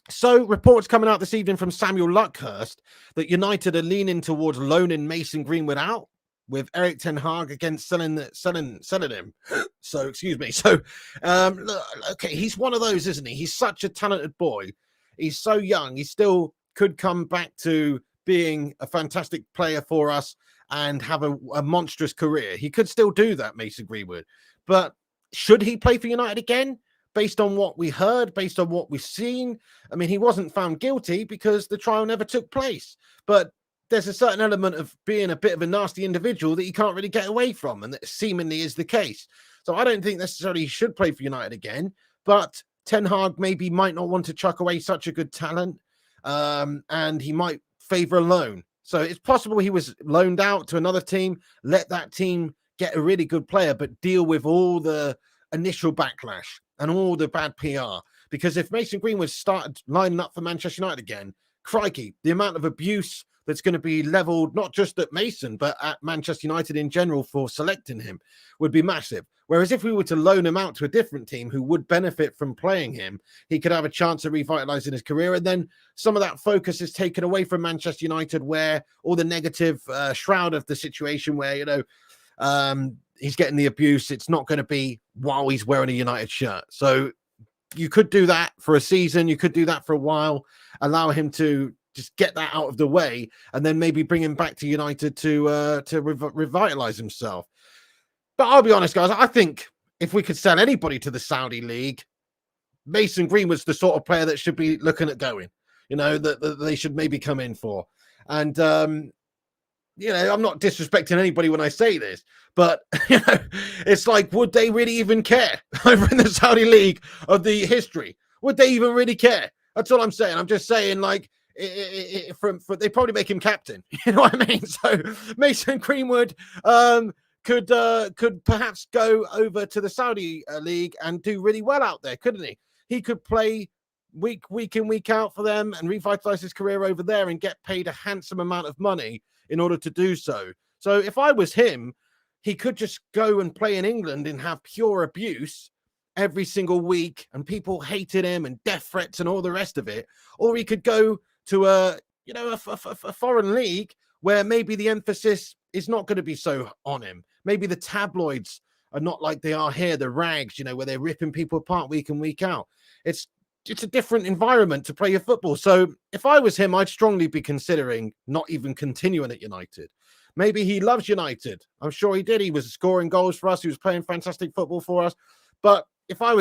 so reports coming out this evening from Samuel Luckhurst that United are leaning towards loaning Mason Greenwood out, with Eric Ten Hag against selling him. So, excuse me. So, okay, he's one of those, isn't he? He's such a talented boy. He's so young. He still could come back to being a fantastic player for us and have a monstrous career. He could still do that, Mason Greenwood. But should he play for United again? Based on what we heard, based on what we've seen, I mean, he wasn't found guilty because the trial never took place. But there's a certain element of being a bit of a nasty individual that you can't really get away from, and that seemingly is the case. So I don't think necessarily he should play for United again, but Ten Hag maybe might not want to chuck away such a good talent, and he might favour a loan. So it's possible he was loaned out to another team, let that team get a really good player, but deal with all the initial backlash and all the bad PR. Because if Mason Greenwood started lining up for Manchester United again, crikey, the amount of abuse that's going to be leveled not just at Mason, but at Manchester United in general for selecting him would be massive. Whereas if we were to loan him out to a different team who would benefit from playing him, he could have a chance of revitalizing his career. And then some of that focus is taken away from Manchester United, where all the negative shroud of the situation where, you know, he's getting the abuse. It's not going to be while he's wearing a United shirt. So you could do that for a season. You could do that for a while, allow him to just get that out of the way, and then maybe bring him back to United to revitalize himself. But I'll be honest, guys, I think if we could sell anybody to the Saudi League, Mason Greenwood's the sort of player that should be looking at going, you know, that they should maybe come in for. And, you know, I'm not disrespecting anybody when I say this, but, you know, it's like, would they really even care over in the Saudi League of the history? Would they even really care? That's all I'm saying. I'm just saying, like, they probably make him captain. You know what I mean? So Mason Greenwood could perhaps go over to the Saudi League and do really well out there, couldn't he? He could play week in, week out for them and revitalize his career over there and get paid a handsome amount of money in order to do so. So if I was him, he could just go and play in England and have pure abuse every single week, and people hated him and death threats and all the rest of it. Or he could go to a foreign league where maybe the emphasis is not going to be so on him. Maybe the tabloids are not like they are here, the rags, you know, where they're ripping people apart week in, week out. It's a different environment to play your football. So if I was him, I'd strongly be considering not even continuing at United. Maybe he loves United. I'm sure he did. He was scoring goals for us. He was playing fantastic football for us. But if I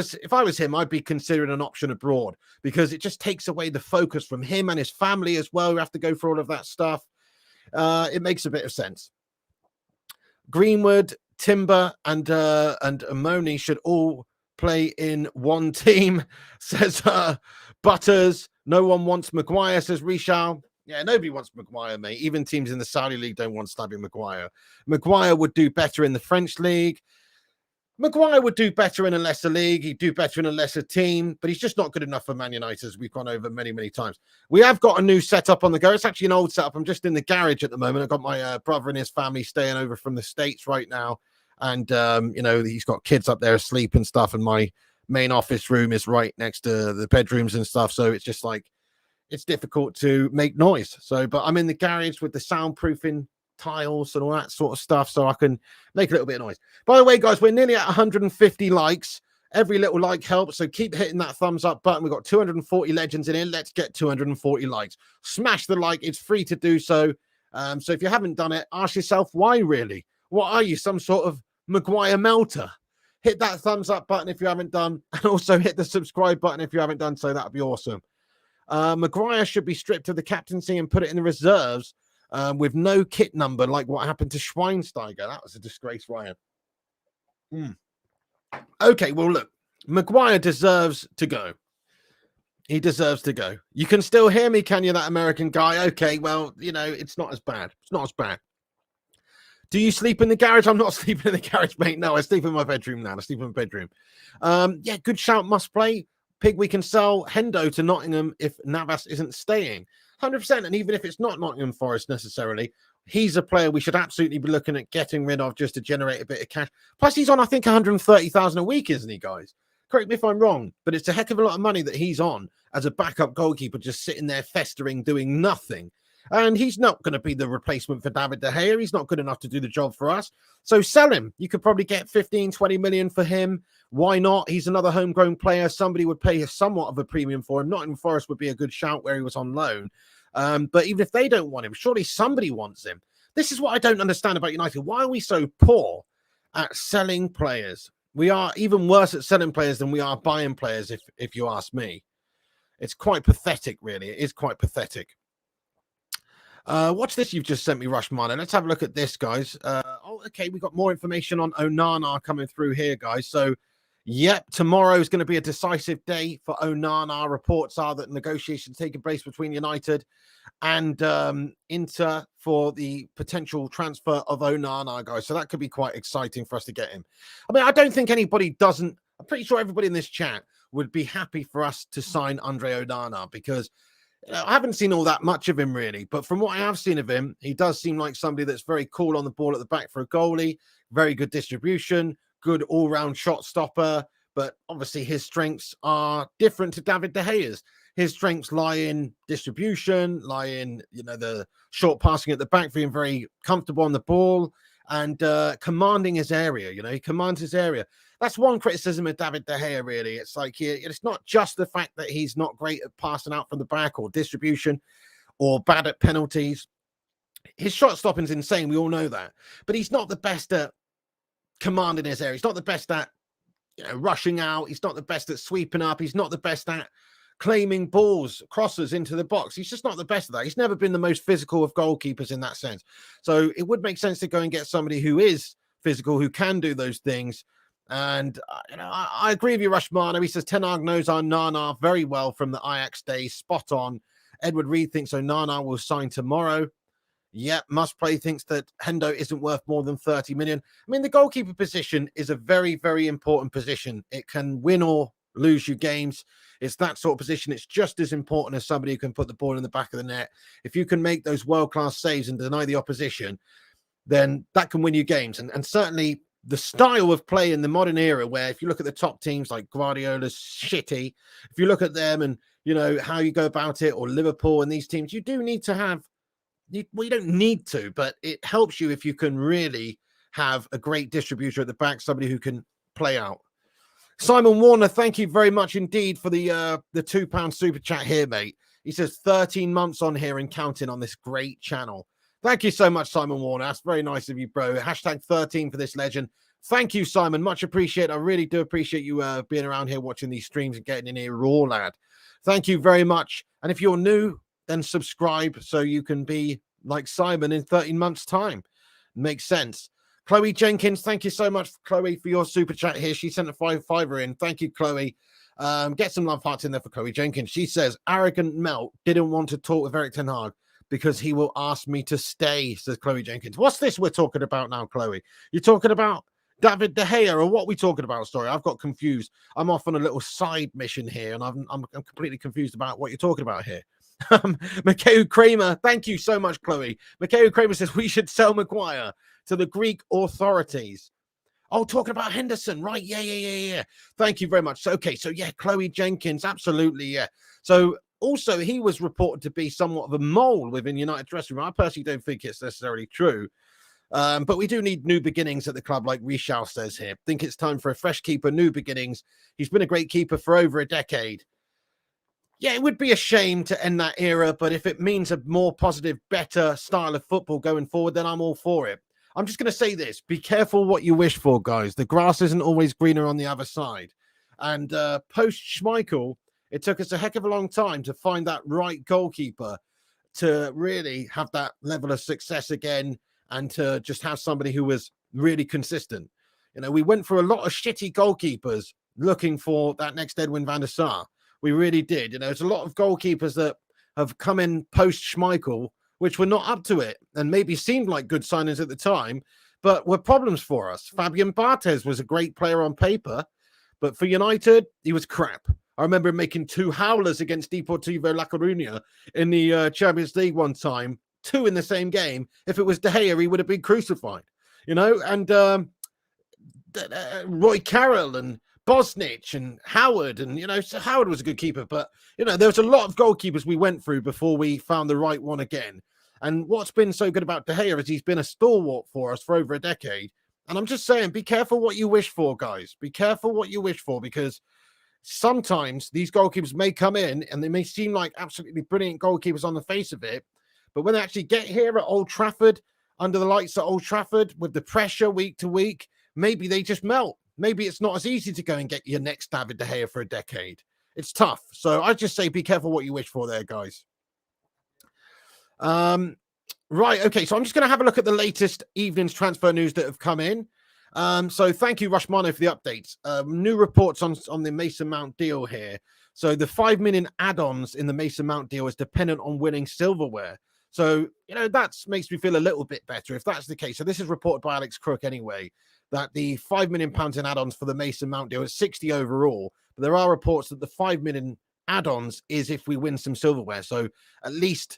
was him, I'd be considering an option abroad, because it just takes away the focus from him and his family as well, who have to go through all of that stuff. It makes a bit of sense. Greenwood, Timber, and Amoni should all play in one team, says Butters. No one wants Maguire, says Richard. Yeah, nobody wants Maguire, mate. Even teams in the Saudi League don't want Stabby Maguire. Maguire would do better in the French League. Maguire would do better in a lesser league. He'd do better in a lesser team, but he's just not good enough for Man United, as we've gone over many, many times. We have got a new setup on the go. It's actually an old setup. I'm just in the garage at the moment. I've got my brother and his family staying over from the States right now. And, you know, he's got kids up there asleep and stuff. And my main office room is right next to the bedrooms and stuff. So it's just like, it's difficult to make noise. So, but I'm in the garage with the soundproofing tiles and all that sort of stuff, so I can make a little bit of noise. By the way, guys, we're nearly at 150 likes. Every little like helps, so keep hitting that thumbs up button. We've got 240 legends in here. Let's get 240 likes. Smash the like. It's free to do so. So if you haven't done it, ask yourself, why really? What are you, some sort of Maguire melter? Hit that thumbs up button if you haven't done, and also hit the subscribe button if you haven't done so. That would be awesome. Maguire should be stripped of the captaincy and put it in the reserves with no kit number, like what happened to Schweinsteiger. That was a disgrace, Ryan. Okay, well, look, Maguire deserves to go. He deserves to go. You can still hear me, can you, that American guy? Okay, well, you know, it's not as bad. It's not as bad. Do you sleep in the garage? I'm not sleeping in the garage, mate. No, I sleep in my bedroom now. I sleep in my bedroom. Yeah, good shout, must play. Pig, we can sell Hendo to Nottingham if Navas isn't staying. 100%. And even if it's not Nottingham Forest necessarily, he's a player we should absolutely be looking at getting rid of just to generate a bit of cash. Plus, he's on, I think, 130,000 a week, isn't he, guys? Correct me if I'm wrong, but it's a heck of a lot of money that he's on as a backup goalkeeper, just sitting there festering, doing nothing. And he's not going to be the replacement for David de Gea. He's not good enough to do the job for us. So sell him. You could probably get 15, 20 million for him. Why not? He's another homegrown player. Somebody would pay somewhat of a premium for him. Nottingham Forest would be a good shout where he was on loan. But even if they don't want him, surely somebody wants him. This is what I don't understand about United. Why are we so poor at selling players? We are even worse at selling players than we are buying players, if you ask me. It's quite pathetic, really. It is quite pathetic. Watch this you've just sent me, Rushmana. Let's have a look at this, guys. Okay, we've got more information on Onana coming through here, guys. So, yep, tomorrow is going to be a decisive day for Onana. Reports are that negotiations taking place between United and Inter for the potential transfer of Onana, guys. So that could be quite exciting for us to get him. I mean, I don't think anybody doesn't. I'm pretty sure everybody in this chat would be happy for us to sign Andre Onana, because I haven't seen all that much of him, really. But from what I have seen of him, he does seem like somebody that's very cool on the ball at the back for a goalie, very good distribution, good all-round shot stopper. But obviously his strengths are different to David de Gea's. His strengths lie in distribution, lie in, you know, the short passing at the back, being very comfortable on the ball and commanding his area. You know, he commands his area. That's one criticism of David de Gea, really. It's like, it's not just the fact that he's not great at passing out from the back or distribution or bad at penalties. His shot stopping is insane. We all know that. But he's not the best at commanding his area. He's not the best at, you know, rushing out. He's not the best at sweeping up. He's not the best at claiming balls, crosses into the box. He's just not the best at that. He's never been the most physical of goalkeepers in that sense. So it would make sense to go and get somebody who is physical, who can do those things. And, you know, I agree with you, Rushmana. He says Ten Hag knows Onana very well from the Ajax days. Spot on. Edward Reed thinks Onana will sign tomorrow. Yep, Must Play thinks that Hendo isn't worth more than 30 million. I mean, the goalkeeper position is a very, very important position. It can win or lose you games. It's that sort of position. It's just as important as somebody who can put the ball in the back of the net. If you can make those world-class saves and deny the opposition, then that can win you games. And certainly the style of play in the modern era, where if you look at the top teams like Guardiola's shitty, if you look at them and, you know, how you go about it, or Liverpool and these teams, you do need to have, well, you don't need to, but it helps you if you can really have a great distributor at the back, somebody who can play out. Simon Warner, thank you very much indeed for the £2 super chat here, mate. He says 13 months on here and counting on this great channel. Thank you so much, Simon Warner. That's very nice of you, bro. Hashtag 13 for this legend. Thank you, Simon. Much appreciated. I really do appreciate you being around here watching these streams and getting in here raw, lad. Thank you very much. And if you're new, then subscribe so you can be like Simon in 13 months' time. Makes sense. Chloe Jenkins, thank you so much, Chloe, for your super chat here. She sent a fiver in. Thank you, Chloe. Get some love hearts in there for Chloe Jenkins. She says, arrogant Melt didn't want to talk with Erik ten Hag because he will ask me to stay, says Chloe Jenkins. What's this we're talking about now, Chloe? You're talking about David de Gea, or what we talking about? Sorry, I've got confused. I'm off on a little side mission here, and I'm completely confused about what you're talking about here. Mikhail Kramer, thank you so much, Chloe. Mikhail Kramer says we should sell Maguire to the Greek authorities. Oh, talking about Henderson, right? Yeah. Thank you very much. So, okay, so yeah, Chloe Jenkins, absolutely, yeah. So also, he was reported to be somewhat of a mole within United dressing room. I personally don't think it's necessarily true. But we do need new beginnings at the club, like Richal says here. Think it's time for a fresh keeper, new beginnings. He's been a great keeper for over a decade. Yeah, it would be a shame to end that era, but if it means a more positive, better style of football going forward, then I'm all for it. I'm just going to say this. Be careful what you wish for, guys. The grass isn't always greener on the other side. And post-Schmeichel, it took us a heck of a long time to find that right goalkeeper to really have that level of success again and to just have somebody who was really consistent. You know, we went through a lot of shitty goalkeepers looking for that next Edwin van der Sar. We really did. You know, there's a lot of goalkeepers that have come in post-Schmeichel, which were not up to it and maybe seemed like good signings at the time, but were problems for us. Fabian Barthez was a great player on paper, but for United, he was crap. I remember making 2 howlers against Deportivo La Coruña in the Champions League one time, 2 in the same game. If it was De Gea, he would have been crucified, you know, and Roy Carroll and Bosnich and Howard, and, you know, so Howard was a good keeper, but, you know, there was a lot of goalkeepers we went through before we found the right one again. And what's been so good about De Gea is he's been a stalwart for us for over a decade. And I'm just saying, be careful what you wish for, guys. Be careful what you wish for, because sometimes these goalkeepers may come in and they may seem like absolutely brilliant goalkeepers on the face of it, but when they actually get here at Old Trafford, under the lights at Old Trafford, with the pressure week to week, maybe they just melt. Maybe it's not as easy to go and get your next David de Gea for a decade. It's tough. So I just say be careful what you wish for there, guys. Right, okay, so I'm just going to have a look at the latest evening's transfer news that have come in. So thank you, Rushmano, for the updates. New reports on the Mason Mount deal here. So the 5 million add-ons in the Mason Mount deal is dependent on winning silverware. So, you know, that makes me feel a little bit better if that's the case. So this is reported by Alex Crook anyway, that the £5 million in add-ons for the Mason Mount deal is 60 overall. But there are reports that the 5 million add-ons is if we win some silverware. So at least,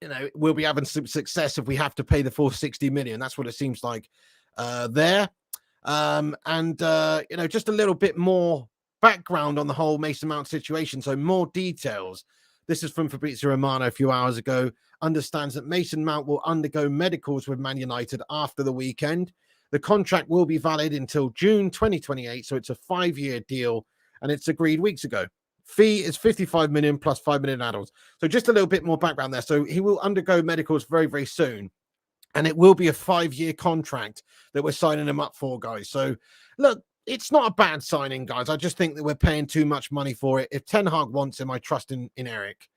you know, we'll be having some success if we have to pay the full 60 million. That's what it seems like there. You know, just a little bit more background on the whole Mason Mount situation. So more details. This is from Fabrizio Romano a few hours ago. Understands that Mason Mount will undergo medicals with Man United after the weekend. The contract will be valid until June 2028. So it's a 5-year deal and it's agreed weeks ago. Fee is 55 million plus 5 million add-ons. So just a little bit more background there. So he will undergo medicals very, very soon. And it will be a 5-year contract that we're signing him up for, guys. So look, it's not a bad signing, guys. I just think that we're paying too much money for it. If Ten Hag wants him, I trust in Eric.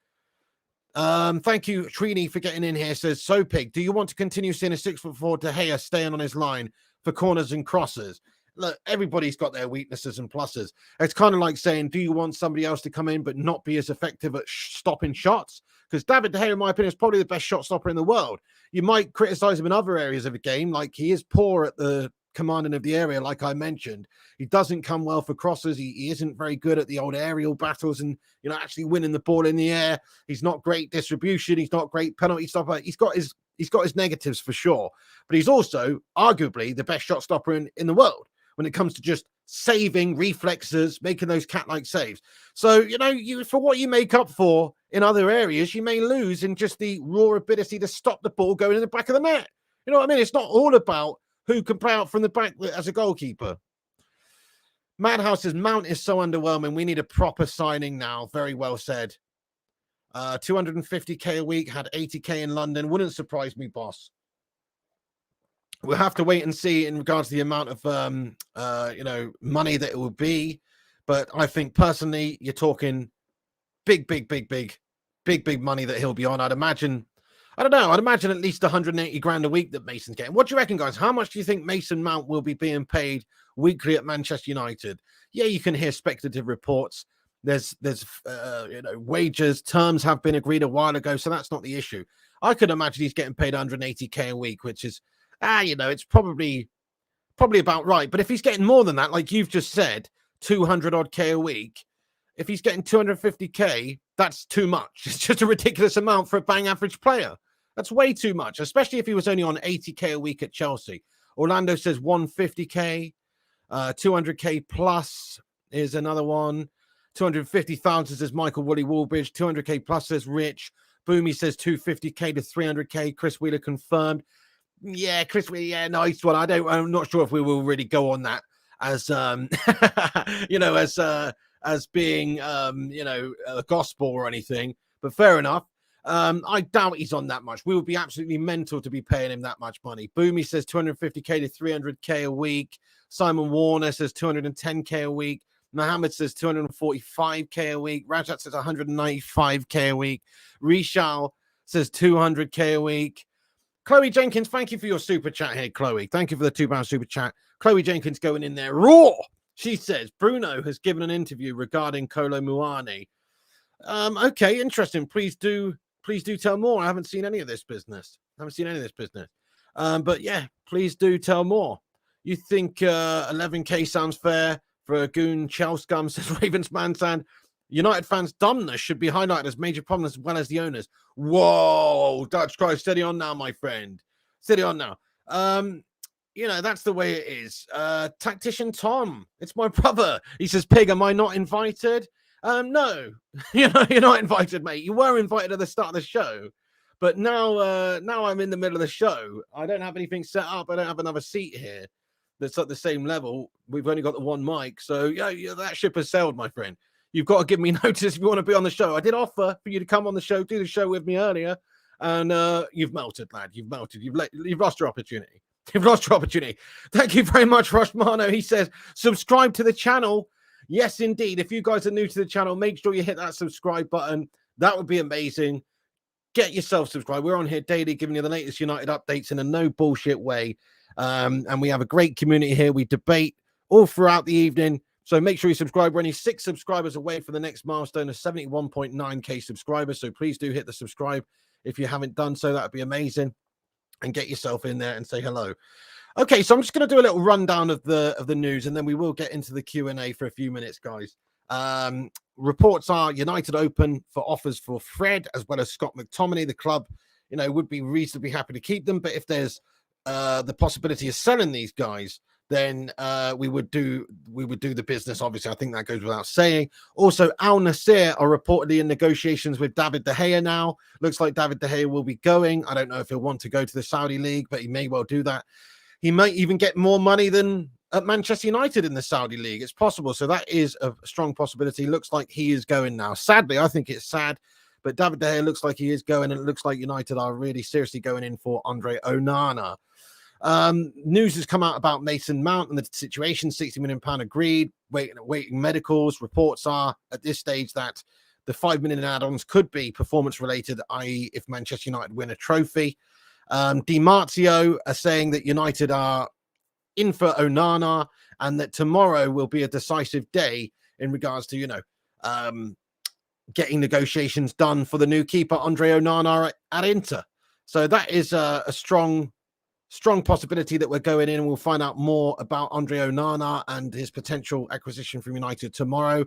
Thank you, Trini, for getting in here. Says, so Pig, do you want to continue seeing a 6'4" De Gea staying on his line for corners and crosses? Look, everybody's got their weaknesses and pluses. It's kind of like saying, do you want somebody else to come in but not be as effective at stopping shots? Because David De Gea, in my opinion, is probably the best shot stopper in the world. You might criticize him in other areas of a game, like he is poor at the commanding of the area, like I mentioned. He doesn't come well for crosses. He isn't very good at the old aerial battles and, you know, actually winning the ball in the air. He's not great distribution. He's not great penalty stopper. He's got his negatives for sure, but he's also arguably the best shot stopper in the world when it comes to just saving reflexes, making those cat-like saves. So, you know, for what you make up for in other areas, you may lose in just the raw ability to stop the ball going in the back of the net. You know what I mean? It's not all about who can play out from the back as a goalkeeper. Madhouse says, Mount is so underwhelming. We need a proper signing now. Very well said. 250k a week, had 80k in London. Wouldn't surprise me, boss. we'll have to wait and see in regards to the amount of money that it will be. But I think personally, you're talking big money that he'll be on. I'd imagine at least 180 grand a week that Mason's getting. What do you reckon, guys? How much do you think Mason Mount will be being paid weekly at Manchester United? Yeah, you can hear speculative reports. There's wages, terms have been agreed a while ago, so that's not the issue. I could imagine he's getting paid 180k a week, which is, it's probably about right. But if he's getting more than that, like you've just said, 200 odd k a week, if he's getting 250k, that's too much. It's just a ridiculous amount for a bang average player. That's way too much, especially if he was only on 80k a week at Chelsea. Orlando says 150k, 200k plus is another one. 250,000 says Michael Woolley Woolbridge. 200k plus says Rich. Boomy says 250k to 300k. Chris Wheeler confirmed. Yeah, Chris Wheeler, yeah, nice one. I'm not sure if we will really go on that as as being a gospel or anything, but fair enough. I doubt he's on that much. We would be absolutely mental to be paying him that much money. Boomy says 250k to 300k a week. Simon Warner says 210k a week. Mohammed says 245k a week. Rajat says 195k a week. Rishal says 200k a week. Chloe Jenkins, thank you for your super chat here, Chloe. Thank you for the £2 super chat. Chloe Jenkins going in there raw. She says Bruno has given an interview regarding Kolo Muani. Okay, interesting. Please do tell more. I haven't seen any of this business. But yeah, please do tell more. You think 11k sounds fair for a goon Chelscum, says Ravens Mansan. United fans' dumbness should be highlighted as major problem as well as the owners. Whoa, Dutch Christ, steady on now, my friend. Steady on now. That's the way it is. Tactician Tom, it's my brother. He says, Pig, am I not invited? No, you're not invited, mate. You were invited at the start of the show, but now I'm in the middle of the show. I don't have anything set up. I don't have another seat here that's at the same level. We've only got the one mic, so yeah, that ship has sailed, my friend. You've got to give me notice if you want to be on the show. I did offer for you to come on the show, do the show with me earlier, and you've melted, lad. You've melted. You've lost your opportunity. You've lost your opportunity. Thank you very much, Rushmano. He says, subscribe to the channel. Yes, indeed. If you guys are new to the channel, make sure you hit that subscribe button. That would be amazing. Get yourself subscribed. We're on here daily giving you the latest United updates in a no bullshit way. And we have a great community here. We debate all throughout the evening. So make sure you subscribe. We're only 6 subscribers away from the next milestone of 71.9k subscribers. So please do hit the subscribe. If you haven't done so, that would be amazing. And get yourself in there and say hello. Okay, so I'm just going to do a little rundown of the news, and then we will get into the Q&A for a few minutes, guys. Reports are United open for offers for Fred as well as Scott McTominay. The club, would be reasonably happy to keep them, but if there's the possibility of selling these guys, then we would do the business. Obviously, I think that goes without saying. Also, Al Nassr are reportedly in negotiations with David de Gea now. Looks like David de Gea will be going. I don't know if he'll want to go to the Saudi League, but he may well do that. He might even get more money than at Manchester United in the Saudi League. It's possible. So that is a strong possibility. Looks like he is going now. Sadly, I think it's sad, but David de Gea looks like he is going, and it looks like United are really seriously going in for Andre Onana. News has come out about Mason Mount and the situation. £60 million agreed, waiting medicals. Reports are at this stage that the $5 million add-ons could be performance related, i.e. if Manchester United win a trophy. Di Marzio are saying that United are in for Onana and that tomorrow will be a decisive day in regards to, getting negotiations done for the new keeper, Andre Onana at Inter. So that is a strong possibility that we're going in, and we'll find out more about Andre Onana and his potential acquisition from United tomorrow.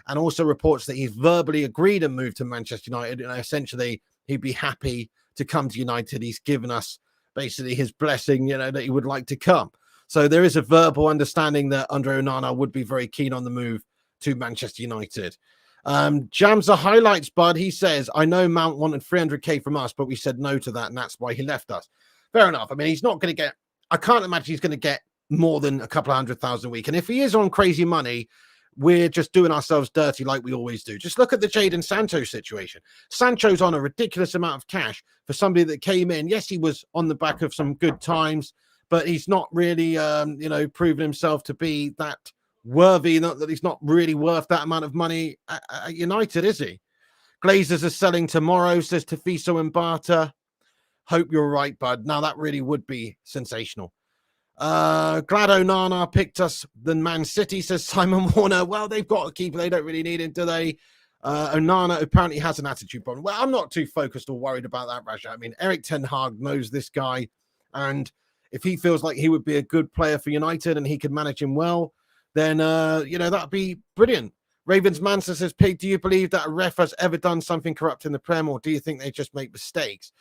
And also reports that he's verbally agreed a move to Manchester United, and essentially he'd be happy to come to United. He's given us basically his blessing, that he would like to come. So there is a verbal understanding that Andre Onana would be very keen on the move to Manchester United. Jams the highlights, bud. He says, I know Mount wanted 300k from us, but we said no to that, and that's why he left us. Fair enough. I mean, he's not going to get, I can't imagine he's going to get more than a couple of 100,000 a week. And if he is on crazy money, we're just doing ourselves dirty like we always do. Just look at the Jadon Sancho situation. Sancho's on a ridiculous amount of cash for somebody that came in. Yes, he was on the back of some good times, but he's not really, proven himself to be that worthy. Not that he's not really worth that amount of money at United, is he? Glazers are selling tomorrow, says Tafiso and Barter. Hope you're right, bud. Now that really would be sensational. Glad Onana picked us than Man City, says Simon Warner. Well, they've got a keeper. They don't really need him, do they? Onana apparently has an attitude problem. Well, I'm not too focused or worried about that, Raja. I mean, Erik ten Hag knows this guy, and if he feels like he would be a good player for United and he could manage him well, then, that'd be brilliant. Ravens Mansa says, Pig, do you believe that a ref has ever done something corrupt in the Prem, or do you think they just make mistakes?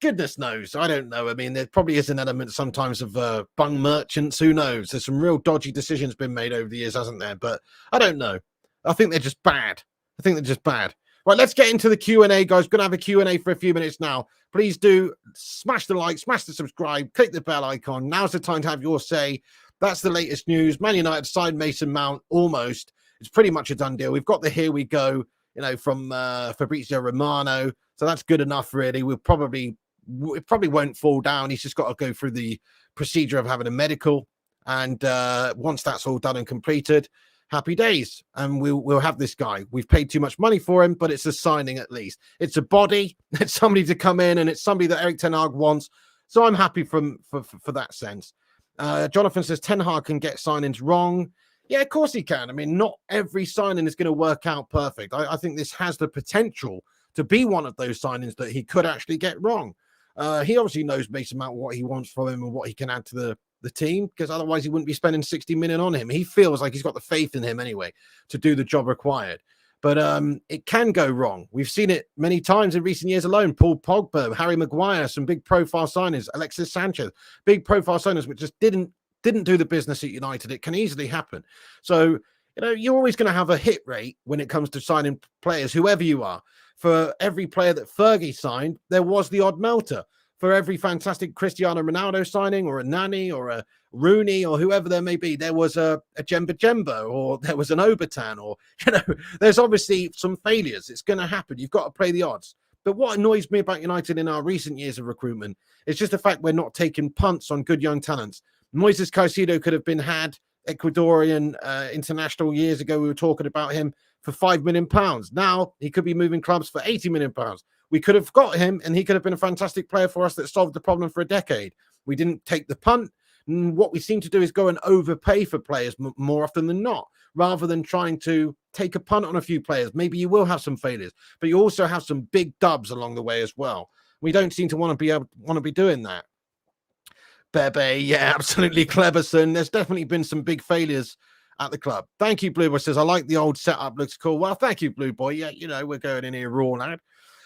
Goodness knows. I don't know. I mean, there probably is an element sometimes of bung merchants. Who knows? There's some real dodgy decisions been made over the years, hasn't there? But I don't know. I think they're just bad. Right, let's get into the Q&A, guys. Going to have a Q&A for a few minutes now. Please do smash the like, smash the subscribe, click the bell icon. Now's the time to have your say. That's the latest news. Man United signed Mason Mount almost. It's pretty much a done deal. We've got the here we go, from Fabrizio Romano. So that's good enough, really. It probably won't fall down. He's just got to go through the procedure of having a medical. And once that's all done and completed, happy days. And we'll have this guy. We've paid too much money for him, but it's a signing at least. It's a body. It's somebody to come in, and it's somebody that Erik ten Hag wants. So I'm happy for that sense. Jonathan says Ten Hag can get signings wrong. Yeah, of course he can. I mean, not every signing is going to work out perfect. I think this has the potential to be one of those signings that he could actually get wrong. He obviously knows Mason Mount, what he wants from him and what he can add to the team, because otherwise he wouldn't be spending 60 million on him. He feels like he's got the faith in him anyway to do the job required. But it can go wrong. We've seen it many times in recent years alone. Paul Pogba, Harry Maguire, some big profile signings, Alexis Sanchez, big profile signings, which just didn't do the business at United. It can easily happen. So, you're always going to have a hit rate when it comes to signing players, whoever you are. For every player that Fergie signed, there was the odd melter. For every fantastic Cristiano Ronaldo signing, or a Nani, or a Rooney, or whoever there may be, there was a Jemba, or there was an Obertan, or, there's obviously some failures. It's going to happen. You've got to play the odds. But what annoys me about United in our recent years of recruitment is just the fact we're not taking punts on good young talents. Moises Caicedo could have been had, Ecuadorian international, years ago. We were talking about him for £5 million. Now he could be moving clubs for £80 million. We could have got him, and he could have been a fantastic player for us that solved the problem for a decade. We didn't take the punt. And what we seem to do is go and overpay for players more often than not, rather than trying to take a punt on a few players. Maybe you will have some failures, but you also have some big dubs along the way as well. We don't seem to want to be doing that. Bebe, yeah, absolutely. Cleberson. There's definitely been some big failures at the club. Thank you, Blue Boy. Says, I like the old setup. Looks cool. Well, thank you, Blue Boy. Yeah, we're going in here raw, lad.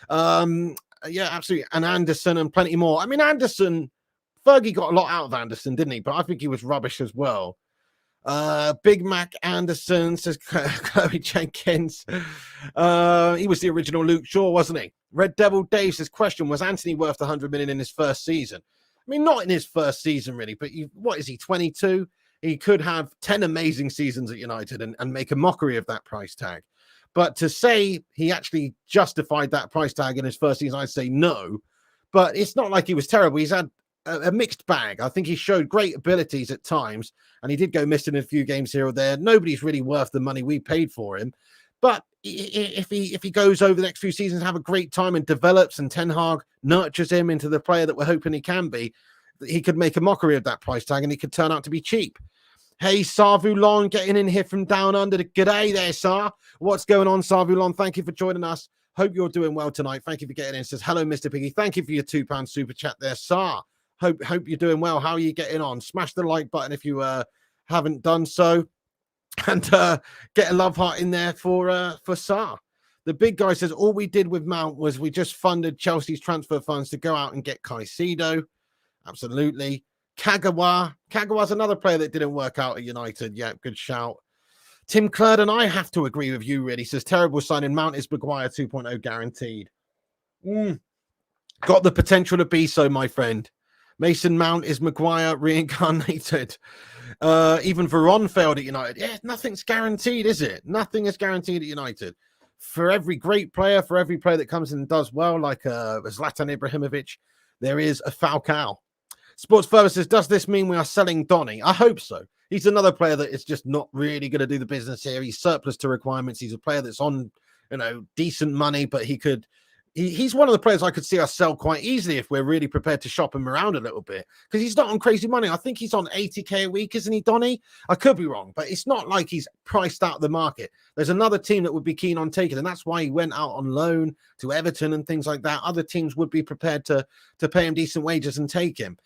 Yeah, absolutely. And Anderson and plenty more. I mean, Anderson, Fergie got a lot out of Anderson, didn't he? But I think he was rubbish as well. Big Mac Anderson, says Chloe Jenkins. He was the original Luke Shaw, wasn't he? Red Devil Dave says, question, was Anthony worth the 100 million in his first season? I mean, not in his first season, really, but what is he, 22? He could have 10 amazing seasons at United and make a mockery of that price tag. But to say he actually justified that price tag in his first season, I'd say no. But it's not like he was terrible. He's had a mixed bag. I think he showed great abilities at times, and he did go missing in a few games here or there. Nobody's really worth the money we paid for him. But if he goes over the next few seasons, have a great time and develops, and Ten Hag nurtures him into the player that we're hoping he can be, he could make a mockery of that price tag, and he could turn out to be cheap. Hey, Sarvulon, getting in here from down under. G'day there, Sar. What's going on, Sarvulon? Thank you for joining us. Hope you're doing well tonight. Thank you for getting in. Says, hello, Mr. Piggy. Thank you for your £2 super chat there, Sar. Hope you're doing well. How are you getting on? Smash the like button if you haven't done so. And get a love heart in there for Sar. The big guy says, all we did with Mount was we just funded Chelsea's transfer funds to go out and get Caicedo. Absolutely. Kagawa's another player that didn't work out at United. Yeah, good shout. Tim Clerd, I have to agree with you, really. Says, terrible signing. Mount is Maguire 2.0 guaranteed. Got the potential to be so, my friend. Mason Mount is Maguire reincarnated. Even Veron failed at United. Yeah, nothing's guaranteed, is it? Nothing is guaranteed at United. For every great player, for every player that comes in and does well, like Zlatan Ibrahimovic, there is a Falcao. Sports Further says, does this mean we are selling Donny? I hope so. He's another player that is just not really going to do the business here. He's surplus to requirements. He's a player that's on, decent money, but he's one of the players I could see us sell quite easily if we're really prepared to shop him around a little bit, because he's not on crazy money. I think he's on 80k a week, isn't he, Donny? I could be wrong, but it's not like he's priced out of the market. There's another team that would be keen on taking, and that's why he went out on loan to Everton and things like that. Other teams would be prepared to pay him decent wages and take him.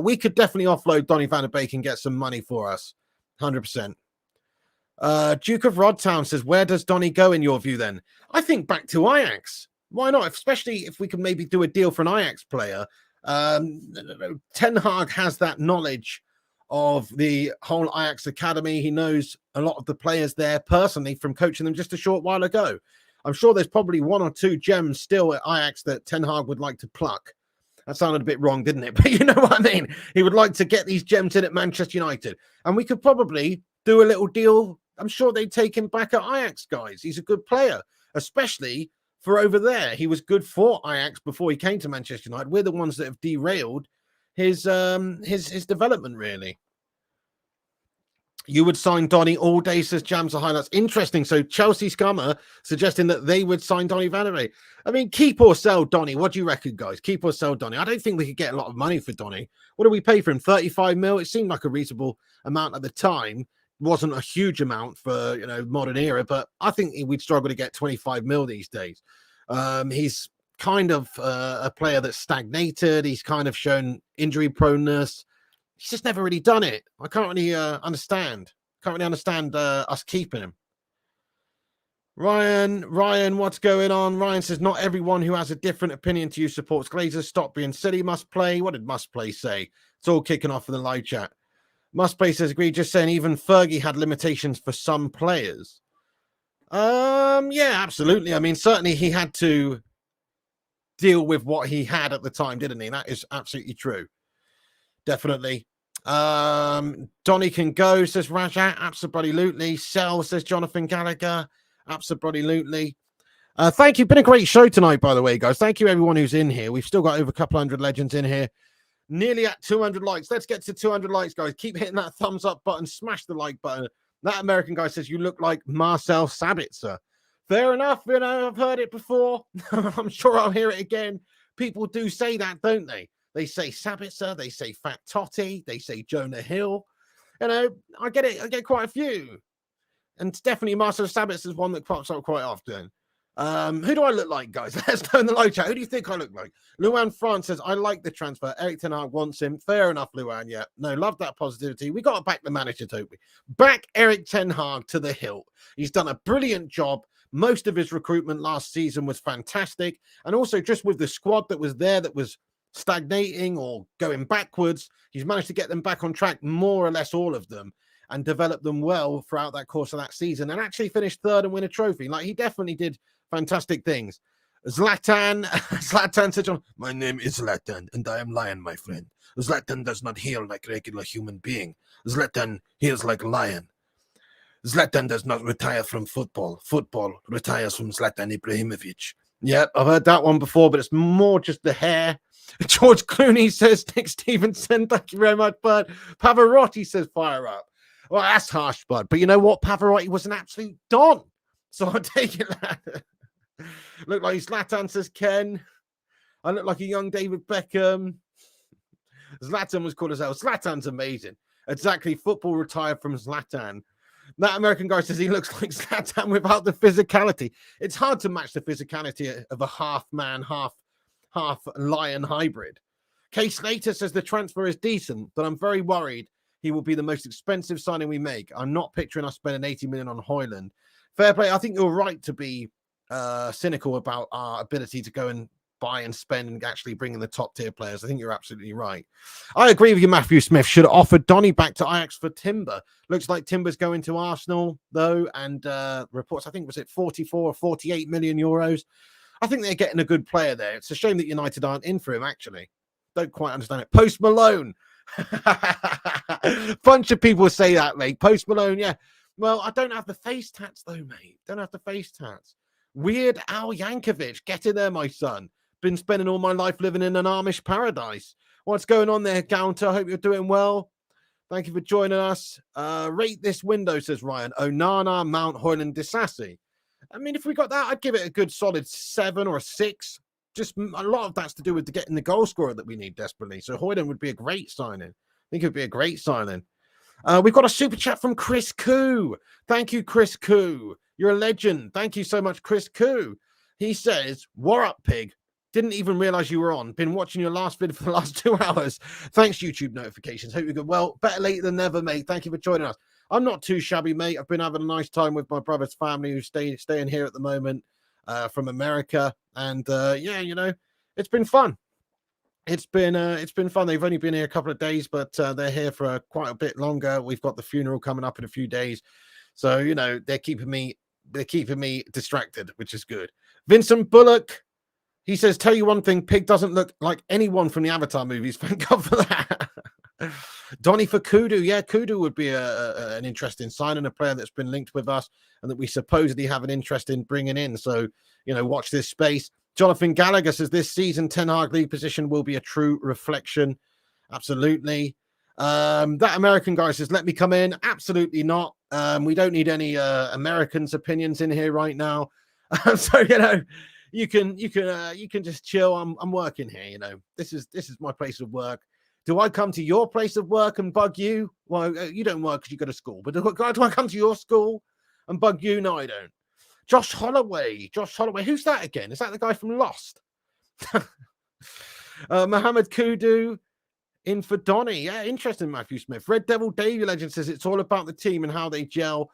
We could definitely offload Donny van de Beek and get some money for us, 100%. Duke of Rodtown says, where does Donny go in your view then? I think back to Ajax. Why not? Especially if we can maybe do a deal for an Ajax player. Ten Hag has that knowledge of the whole Ajax academy. He knows a lot of the players there personally from coaching them just a short while ago. I'm sure there's probably one or two gems still at Ajax that Ten Hag would like to pluck. That sounded a bit wrong, didn't it? But you know what I mean? He would like to get these gems in at Manchester United. And we could probably do a little deal. I'm sure they'd take him back at Ajax, guys. He's a good player, especially for over there. He was good for Ajax before he came to Manchester United. We're the ones that have derailed his development, really. You would sign Donny all day, says Jams the Highlights. Interesting. So Chelsea Scummer suggesting that they would sign Donny van de Beek. I mean, keep or sell Donny. What do you reckon, guys? Keep or sell Donny? I don't think we could get a lot of money for Donny. What do we pay for him? 35 mil? It seemed like a reasonable amount at the time. Wasn't a huge amount for modern era, but I think we'd struggle to get 25 mil these days. He's kind of a player that's stagnated. He's kind of shown injury proneness. He's just never really done it. I can't really understand. Us keeping him. Ryan, what's going on? Ryan says, not everyone who has a different opinion to you supports Glazers. Stop being silly. Must play. What did Must Play say? It's all kicking off in the live chat. Must Play says, agree, just saying even Fergie had limitations for some players. Yeah, absolutely. I mean, certainly he had to deal with what he had at the time, didn't he? That is absolutely true. Definitely. Donny can go, says Rajat. Absolutely. Sell, says Jonathan Gallagher. Absolutely. Thank you. Been a great show tonight, by the way, guys. Thank you, everyone who's in here. We've still got over a couple hundred legends in here. Nearly at 200 likes. Let's get to 200 likes, guys. Keep hitting that thumbs up button. Smash the like button. That American guy says, you look like Marcel Sabitzer. Fair enough. I've heard it before. I'm sure I'll hear it again. People do say that, don't they? They say Sabitzer. They say Fat Totty. They say Jonah Hill. I get it. I get quite a few. And definitely Marcel Sabitzer is one that pops up quite often. Who do I look like, guys? Let's know in the live chat. Who do you think I look like? Luan France says, I like the transfer. Eric Ten Hag wants him. Fair enough, Luan. Yeah. No, love that positivity. We got to back the manager, don't we? Back Eric Ten Hag to the hilt. He's done a brilliant job. Most of his recruitment last season was fantastic. And also just with the squad that was there that was stagnating or going backwards, he's managed to get them back on track, more or less all of them, and develop them well throughout that course of that season and actually finished third and win a trophy. Like, he definitely did fantastic things. Zlatan said, John, my name is Zlatan and I am lion, my friend. Zlatan does not heal like a regular human being. Zlatan heals like a lion. Zlatan does not retire from football. Football retires from Zlatan Ibrahimovic. Yeah, I've heard that one before, but it's more just the hair. George Clooney says, Nick Stevenson, thank you very much, bud. Pavarotti says, fire up. Well, that's harsh, bud. But you know what? Pavarotti was an absolute don. So I'll take it that. Look like Zlatan, says Ken. I look like a young David Beckham. Zlatan was called as hell. Zlatan's amazing. Exactly. Football retired from Zlatan. That American guy says he looks like Zlatan without the physicality. It's hard to match the physicality of a half man, half lion hybrid. Kay Slater says the transfer is decent, but I'm very worried he will be the most expensive signing we make. I'm not picturing us spending 80 million on Højlund. Fair play. I think you're right to be cynical about our ability to go and buy and spend and actually bring in the top tier players. I think you're absolutely right. I agree with you. Matthew Smith should have offered Donny back to Ajax for Timber. Looks like Timber's going to Arsenal though, and reports, I think, was it 44 or 48 million euros. I think they're getting a good player there. It's a shame that United aren't in for him, actually. Don't quite understand it. Post Malone. Bunch of people say that, mate. Post Malone, yeah. Well, I don't have the face tats, though, mate. Don't have the face tats. Weird Al Yankovic. Get in there, my son. Been spending all my life living in an Amish paradise. What's going on there, Counter? I hope you're doing well. Thank you for joining us. Rate this window, says Ryan. Onana, Mount, Højlund, Disasi. I mean, if we got that, I'd give it a good solid 7 or a 6. Just a lot of that's to do with getting the goal scorer that we need desperately. So Højlund would be a great signing. I think it would be a great signing. We've got a super chat from Chris Koo. Thank you, Chris Koo. You're a legend. Thank you so much, Chris Koo. He says, "What up, pig? Didn't even realize you were on. Been watching your last vid for the last 2 hours. Thanks, YouTube notifications. Hope you're good. Well, better late than never, mate. Thank you for joining us. I'm not too shabby, mate. I've been having a nice time with my brother's family who's staying here at the moment from America. And yeah, you know, it's been fun. It's been fun. They've only been here a couple of days, but they're here for quite a bit longer. We've got the funeral coming up in a few days. So, you know, they're keeping me distracted, which is good. Vincent Bullock, he says, "Tell you one thing, Pig doesn't look like anyone from the Avatar movies." Thank God for that. Donny for Kudu. Yeah, Kudu would be an interesting signing, a player that's been linked with us and that we supposedly have an interest in bringing in. So, you know, watch this space. Jonathan Gallagher says, "This season, Ten Hag league position will be a true reflection." Absolutely. That American guy says, "Let me come in." Absolutely not. We don't need any Americans' opinions in here right now. So, you know, you can just chill. I'm working here. You know, this is my place of work. Do I come to your place of work and bug you? Well, you don't work because you go to school. But do I come to your school and bug you? No, I don't. Josh Holloway. Who's that again? Is that the guy from Lost? Mohammed Kudu in for Donny. Yeah, interesting, Matthew Smith. Red Devil Davey Legend says it's all about the team and how they gel.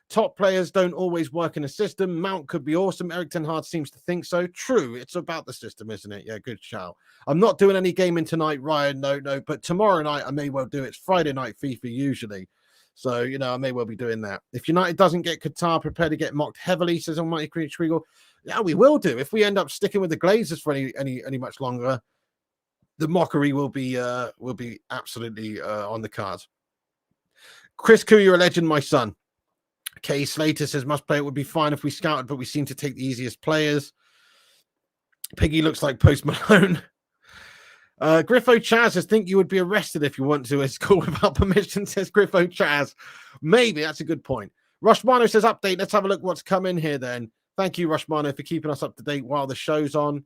Top players don't always work in a system. Mount could be awesome. Eric Ten Hag seems to think so. True. It's about the system, isn't it? Yeah, good shout. I'm not doing any gaming tonight, Ryan. No. But tomorrow night, I may well do. It's Friday night FIFA usually. So, you know, I may well be doing that. If United doesn't get Qatar, prepare to get mocked heavily, says Almighty Kriegel. Yeah, we will do. If we end up sticking with the Glazers for any much longer, the mockery will be absolutely on the cards. Chris Koo, you're a legend, my son. Kay Slater says, "Must play it would be fine if we scouted, but we seem to take the easiest players." Piggy looks like Post Malone. Griffo Chaz says, "Think you would be arrested if you went to a school without permission," says Griffo Chaz. Maybe, that's a good point. Rushmano says, "Update. Let's have a look what's come in here then." Thank you, Rushmano, for keeping us up to date while the show's on.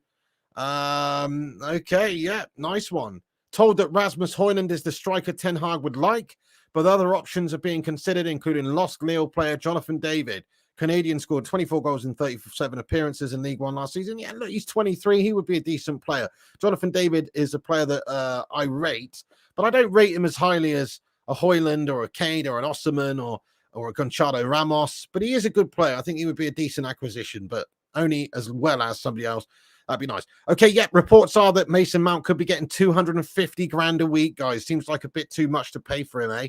Okay, yeah, nice one. Told that Rasmus Højlund is the striker Ten Hag would like, but other options are being considered, including lost Lille player Jonathan David. Canadian scored 24 goals in 37 appearances in League One last season. Yeah, look, he's 23. He would be a decent player. Jonathan David is a player that I rate, but I don't rate him as highly as a Højlund or a Cade or an Osserman or a Gonçalo Ramos, but he is a good player. I think he would be a decent acquisition, but only as well as somebody else. That'd be nice. Okay, yeah, reports are that Mason Mount could be getting 250 grand a week, guys. Seems like a bit too much to pay for him, eh?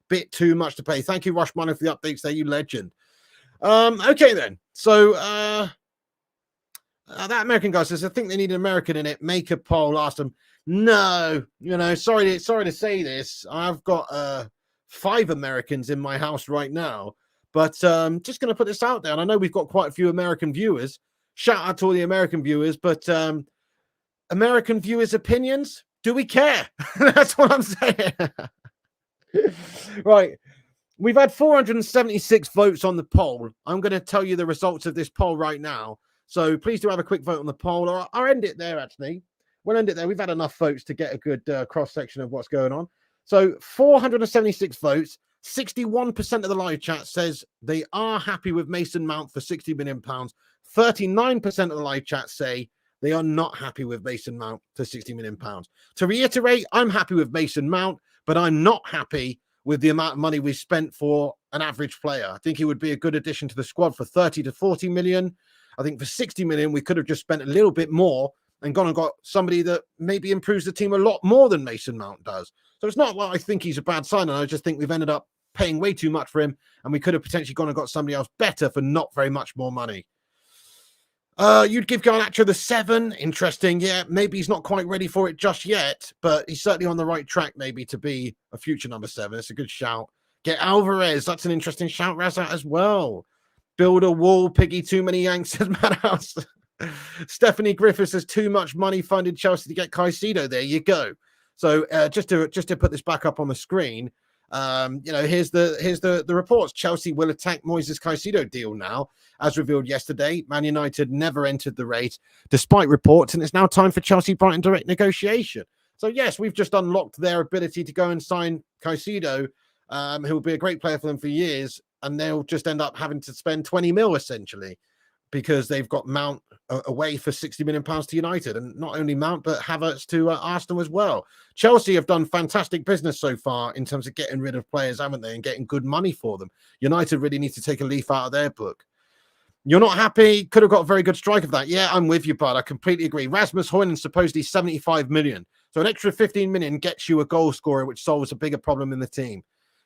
Bit too much to pay. Thank you, Rushmano, for the updates there, you legend. Okay, then. So, that American guy says, "I think they need an American in it. Make a poll." Ask them. No, you know, sorry to say this. I've got 5 Americans in my house right now, but just going to put this out there. And I know we've got quite a few American viewers. Shout out to all the American viewers, but American viewers' opinions, do we care? That's what I'm saying. Right. We've had 476 votes on the poll. I'm going to tell you the results of this poll right now. So please do have a quick vote on the poll, or I'll end it there, actually. We'll end it there. We've had enough votes to get a good cross-section of what's going on. So 476 votes. 61% of the live chat says they are happy with Mason Mount for £60 million. 39% of the live chat say they are not happy with Mason Mount for £60 million. To reiterate, I'm happy with Mason Mount, but I'm not happy with the amount of money we spent for an average player. I think he would be a good addition to the squad for 30 to 40 million. I think for 60 million, we could have just spent a little bit more and gone and got somebody that maybe improves the team a lot more than Mason Mount does. So it's not like I think he's a bad signing. I just think we've ended up paying way too much for him, and we could have potentially gone and got somebody else better for not very much more money. You'd give Garnacho the 7. Interesting. Yeah, maybe he's not quite ready for it just yet, but he's certainly on the right track maybe to be a future number 7. It's a good shout. Get Alvarez. That's an interesting shout, Razat, as well. Build a wall, Piggy. Too many Yanks, says Madhouse. Stephanie Griffiths says too much money funded Chelsea to get Caicedo. There you go. So just to put this back up on the screen, here's the reports. Chelsea will attack Moises Caicedo deal now, as revealed yesterday. Man United never entered the race, despite reports, and it's now time for Chelsea Brighton direct negotiation. So yes, we've just unlocked their ability to go and sign Caicedo, who will be a great player for them for years, and they'll just end up having to spend 20 mil essentially, because they've got Mount away for £60 million to United, and not only Mount, but Havertz to Arsenal as well. Chelsea have done fantastic business so far in terms of getting rid of players, haven't they, and getting good money for them. United really need to take a leaf out of their book. You're not happy? Could have got a very good strike of that. Yeah, I'm with you, bud. I completely agree. Rasmus Højlund supposedly 75 million. So an extra 15 million gets you a goal scorer, which solves a bigger problem in the team.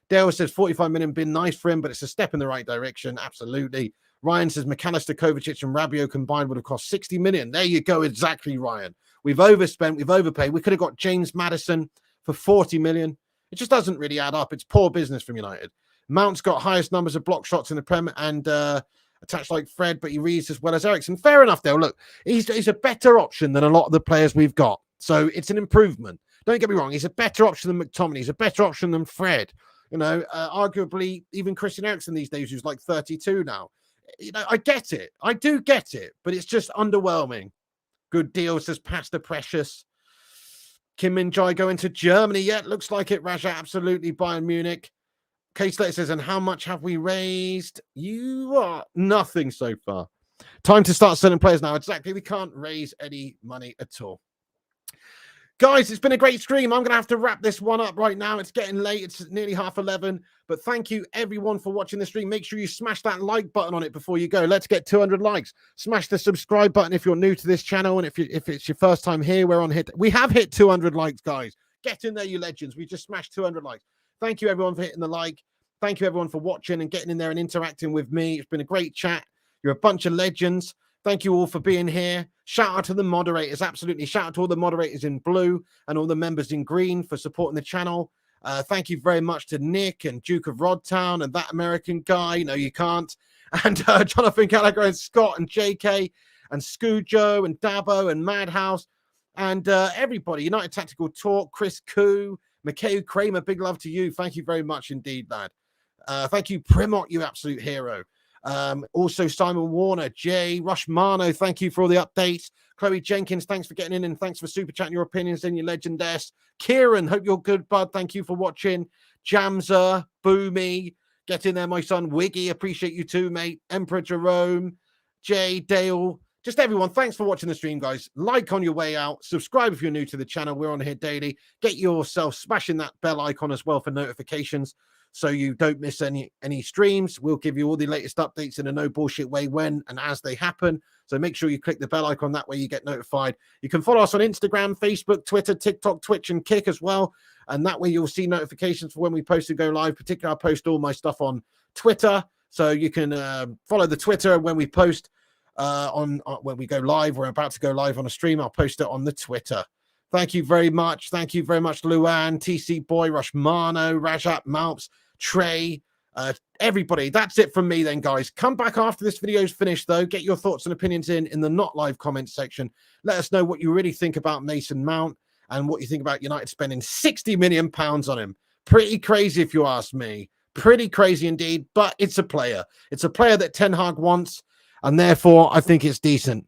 Dale says 45 million been nice for him, but it's a step in the right direction. Absolutely. Ryan says McAllister, Kovacic, and Rabiot combined would have cost 60 million. There you go. Exactly, Ryan. We've overspent. We've overpaid. We could have got James Maddison for 40 million. It just doesn't really add up. It's poor business from United. Mount's got highest numbers of block shots in the Prem and attached like Fred, but he reads as well as Eriksen. Fair enough, though. Look, he's a better option than a lot of the players we've got. So it's an improvement. Don't get me wrong. He's a better option than McTominay. He's a better option than Fred. Arguably even Christian Eriksen these days, who's like 32 now. I get it. I do get it, but it's just underwhelming. Good deal, says Pastor Precious. Kim Min-jae going to Germany. Yeah, looks like it, Raja. Absolutely. Bayern Munich. K-Slater says, and how much have we raised? You are nothing so far. Time to start selling players now. Exactly. We can't raise any money at all. Guys, it's been a great stream. I'm going to have to wrap this one up right now. It's getting late. It's nearly 11:30. But thank you, everyone, for watching the stream. Make sure you smash that like button on it before you go. Let's get 200 likes. Smash the subscribe button if you're new to this channel. And if it's your first time here, we have hit 200 likes, guys. Get in there, you legends. We just smashed 200 likes. Thank you, everyone, for hitting the like. Thank you, everyone, for watching and getting in there and interacting with me. It's been a great chat. You're a bunch of legends. Thank you all for being here. Shout out to the moderators. Absolutely. Shout out to all the moderators in blue and all the members in green for supporting the channel. Thank you very much to Nick and Duke of Rodtown and that American guy. No, you can't. And Jonathan Gallagher and Scott and JK and Scoojo and Dabo and Madhouse and everybody. United Tactical Talk, Chris Koo, Mikhail Kramer. Big love to you. Thank you very much indeed, lad. Thank you, Primot, you absolute hero. Also Simon Warner, Jay, Rushmano, thank you for all the updates. Chloe Jenkins, thanks for getting in and thanks for super chatting your opinions and your legend-esque. Kieran, hope you're good, bud. Thank you for watching. Jamza, Boomy, get in there, my son. Wiggy, appreciate you too, mate. Emperor Jerome, Jay, Dale, just everyone. Thanks for watching the stream, guys. Like on your way out. Subscribe if you're new to the channel. We're on here daily. Get yourself smashing that bell icon as well for notifications, so you don't miss any streams. We'll give you all the latest updates in a no bullshit way when and as they happen. So make sure you click the bell icon. That way you get notified. You can follow us on Instagram, Facebook, Twitter, TikTok, Twitch, and Kick as well. And that way you'll see notifications for when we post and go live. Particularly, I post all my stuff on Twitter. So you can follow the Twitter when we post when we go live. We're about to go live on a stream. I'll post it on the Twitter. Thank you very much. Thank you very much, Luan, TC Boy, Rushmano, Rajat, Malps, Trey, everybody. That's it from me then, guys. Come back after this video is finished, though. Get your thoughts and opinions in the not live comments section. Let us know what you really think about Mason Mount and what you think about United spending £60 million on him. Pretty crazy, if you ask me. Pretty crazy indeed, but it's a player. It's a player that Ten Hag wants, and therefore I think it's decent.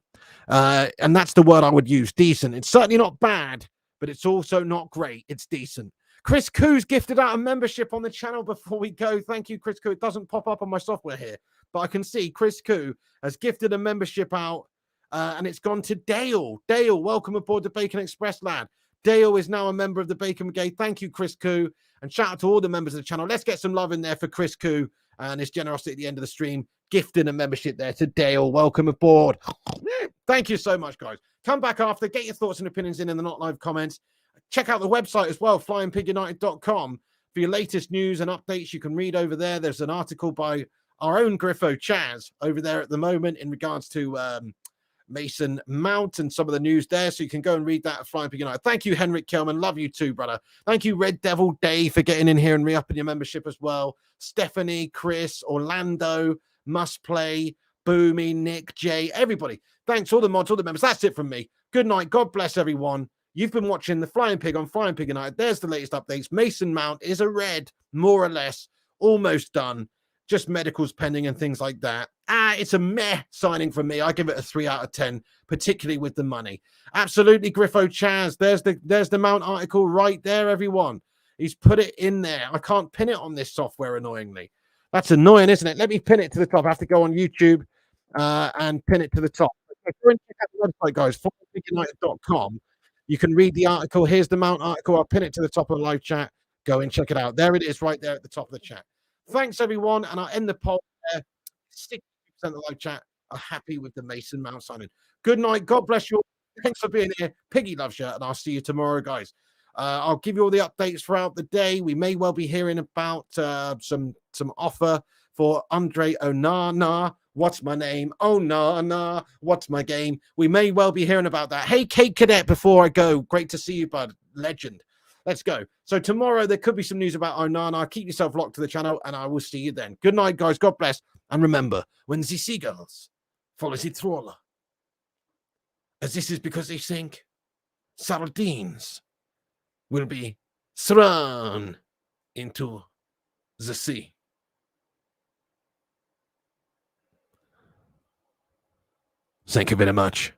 And that's the word I would use, decent. It's certainly not bad, but it's also not great. It's decent. Chris Koo's gifted out a membership on the channel before we go. Thank you, Chris Koo. It doesn't pop up on my software here, but I can see Chris Koo has gifted a membership out, and it's gone to Dale. Dale, welcome aboard the Bacon Express, lad. Dale is now a member of the Bacon Brigade. Thank you, Chris Koo, and shout out to all the members of the channel. Let's get some love in there for Chris Koo and his generosity at the end of the stream, gifting a membership there to Dale. Welcome aboard. Thank you so much, guys. Come back after, get your thoughts and opinions in the not live comments. Check out the website as well, flyingpigunited.com, for your latest news and updates. You can read over there. There's an article by our own Griffo Chaz over there at the moment in regards to Mason Mount and some of the news there. So you can go and read that at Flying Pig United. Thank you, Henrik Kelman. Love you too, brother. Thank you, Red Devil Dave, for getting in here and re-upping your membership as well. Stephanie, Chris, Orlando, Must Play, Boomy, Nick, Jay, everybody. Thanks, all the mods, all the members. That's it from me. Good night. God bless everyone. You've been watching the Flying Pig on Flying Pig United. There's the latest updates. Mason Mount is a red, more or less, almost done. Just medicals pending and things like that. It's a meh signing for me. I give it a 3 out of 10, particularly with the money. Absolutely, Griffo Chaz. There's the Mount article right there, everyone. He's put it in there. I can't pin it on this software, annoyingly. That's annoying, isn't it? Let me pin it to the top. I have to go on YouTube and pin it to the top. Go and check out the website, guys, flyingpigunited.com. You can read the article. Here's the Mount article. I'll pin it to the top of the live chat. Go and check it out. There it is right there at the top of the chat. Thanks, everyone. And I'll end the poll there. 60% of the live chat are happy with the Mason Mount signing. Good night. God bless you all. Thanks for being here. Piggy loves you. And I'll see you tomorrow, guys. I'll give you all the updates throughout the day. We may well be hearing about some offer for Andre Onana. What's my name? Onana. What's my game? We may well be hearing about that. Hey, Kate Cadet, before I go, great to see you, bud. Legend. Let's go. So tomorrow there could be some news about Onana. Keep yourself locked to the channel, and I will see you then. Good night, guys. God bless. And remember, when the seagulls follow the trawler, as this is because they think sardines will be thrown into the sea. Thank you very much.